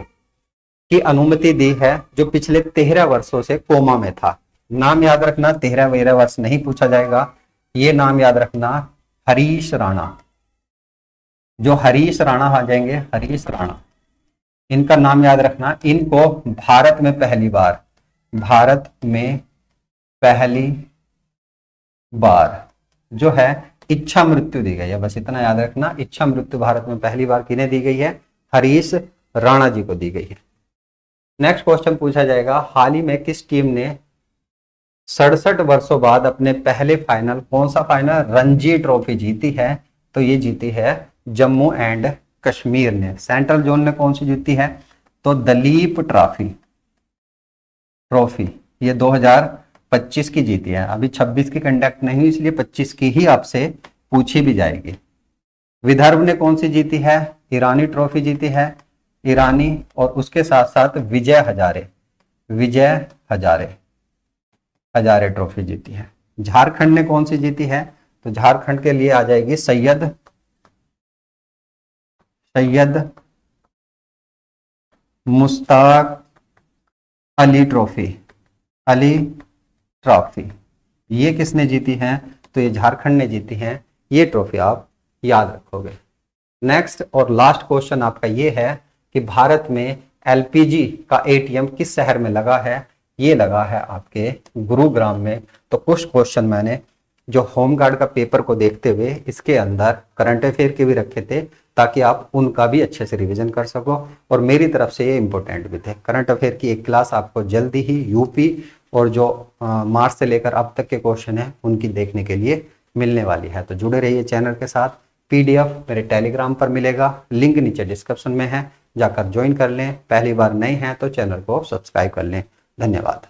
की अनुमति दी है जो पिछले 13 वर्षों से कोमा में था। नाम याद रखना, 13 वर्ष नहीं पूछा जाएगा। ये नाम याद रखना, हरीश राणा। जो हरीश राणा आ जाएंगे, हरीश राणा, इनका नाम याद रखना। इनको भारत में पहली बार जो है इच्छा मृत्यु दी गई है। बस इतना याद रखना, इच्छा मृत्यु भारत में पहली बार किन्हें दी गई है? हरीश राणा जी को दी गई है। नेक्स्ट क्वेश्चन पूछा जाएगा, हाल ही में किस टीम ने 67 वर्षों बाद अपने पहले फाइनल, कौन सा फाइनल? रणजी ट्रॉफी जीती है। तो ये जीती है जम्मू एंड कश्मीर ने। सेंट्रल जोन ने कौन सी जीती है? तो दलीप ट्रॉफी ये 2025 की जीती है। अभी 26 की कंडक्ट नहीं हुई, इसलिए 25 की ही आपसे पूछी भी जाएगी। विदर्भ ने कौन सी जीती है? ईरानी ट्रॉफी जीती है, ईरानी। और उसके साथ साथ विजय हजारे ट्रॉफी जीती है। झारखंड ने कौन सी जीती है? तो झारखंड के लिए आ जाएगी सैयद मुश्ताक अली ट्रॉफी। ये किसने जीती है? तो ये झारखंड ने जीती है। ये ट्रॉफी आप याद रखोगे। नेक्स्ट और लास्ट क्वेश्चन आपका ये है कि भारत में एलपीजी का एटीएम किस शहर में लगा है? ये लगा है आपके गुरुग्राम में। तो कुछ क्वेश्चन मैंने जो होमगार्ड का पेपर को देखते हुए इसके अंदर करंट अफेयर के भी रखे थे ताकि आप उनका भी अच्छे से रिवीजन कर सको। और मेरी तरफ से ये इंपॉर्टेंट भी थे। करंट अफेयर की एक क्लास आपको जल्दी ही यूपी और जो मार्च से लेकर अब तक के क्वेश्चन है उनकी देखने के लिए मिलने वाली है। तो जुड़े रहिए चैनल के साथ। पीडीएफ मेरे टेलीग्राम पर मिलेगा, लिंक नीचे डिस्क्रिप्शन में है, जाकर ज्वाइन कर लें। पहली बार नए हैं तो चैनल को सब्सक्राइब कर लें। धन्यवाद।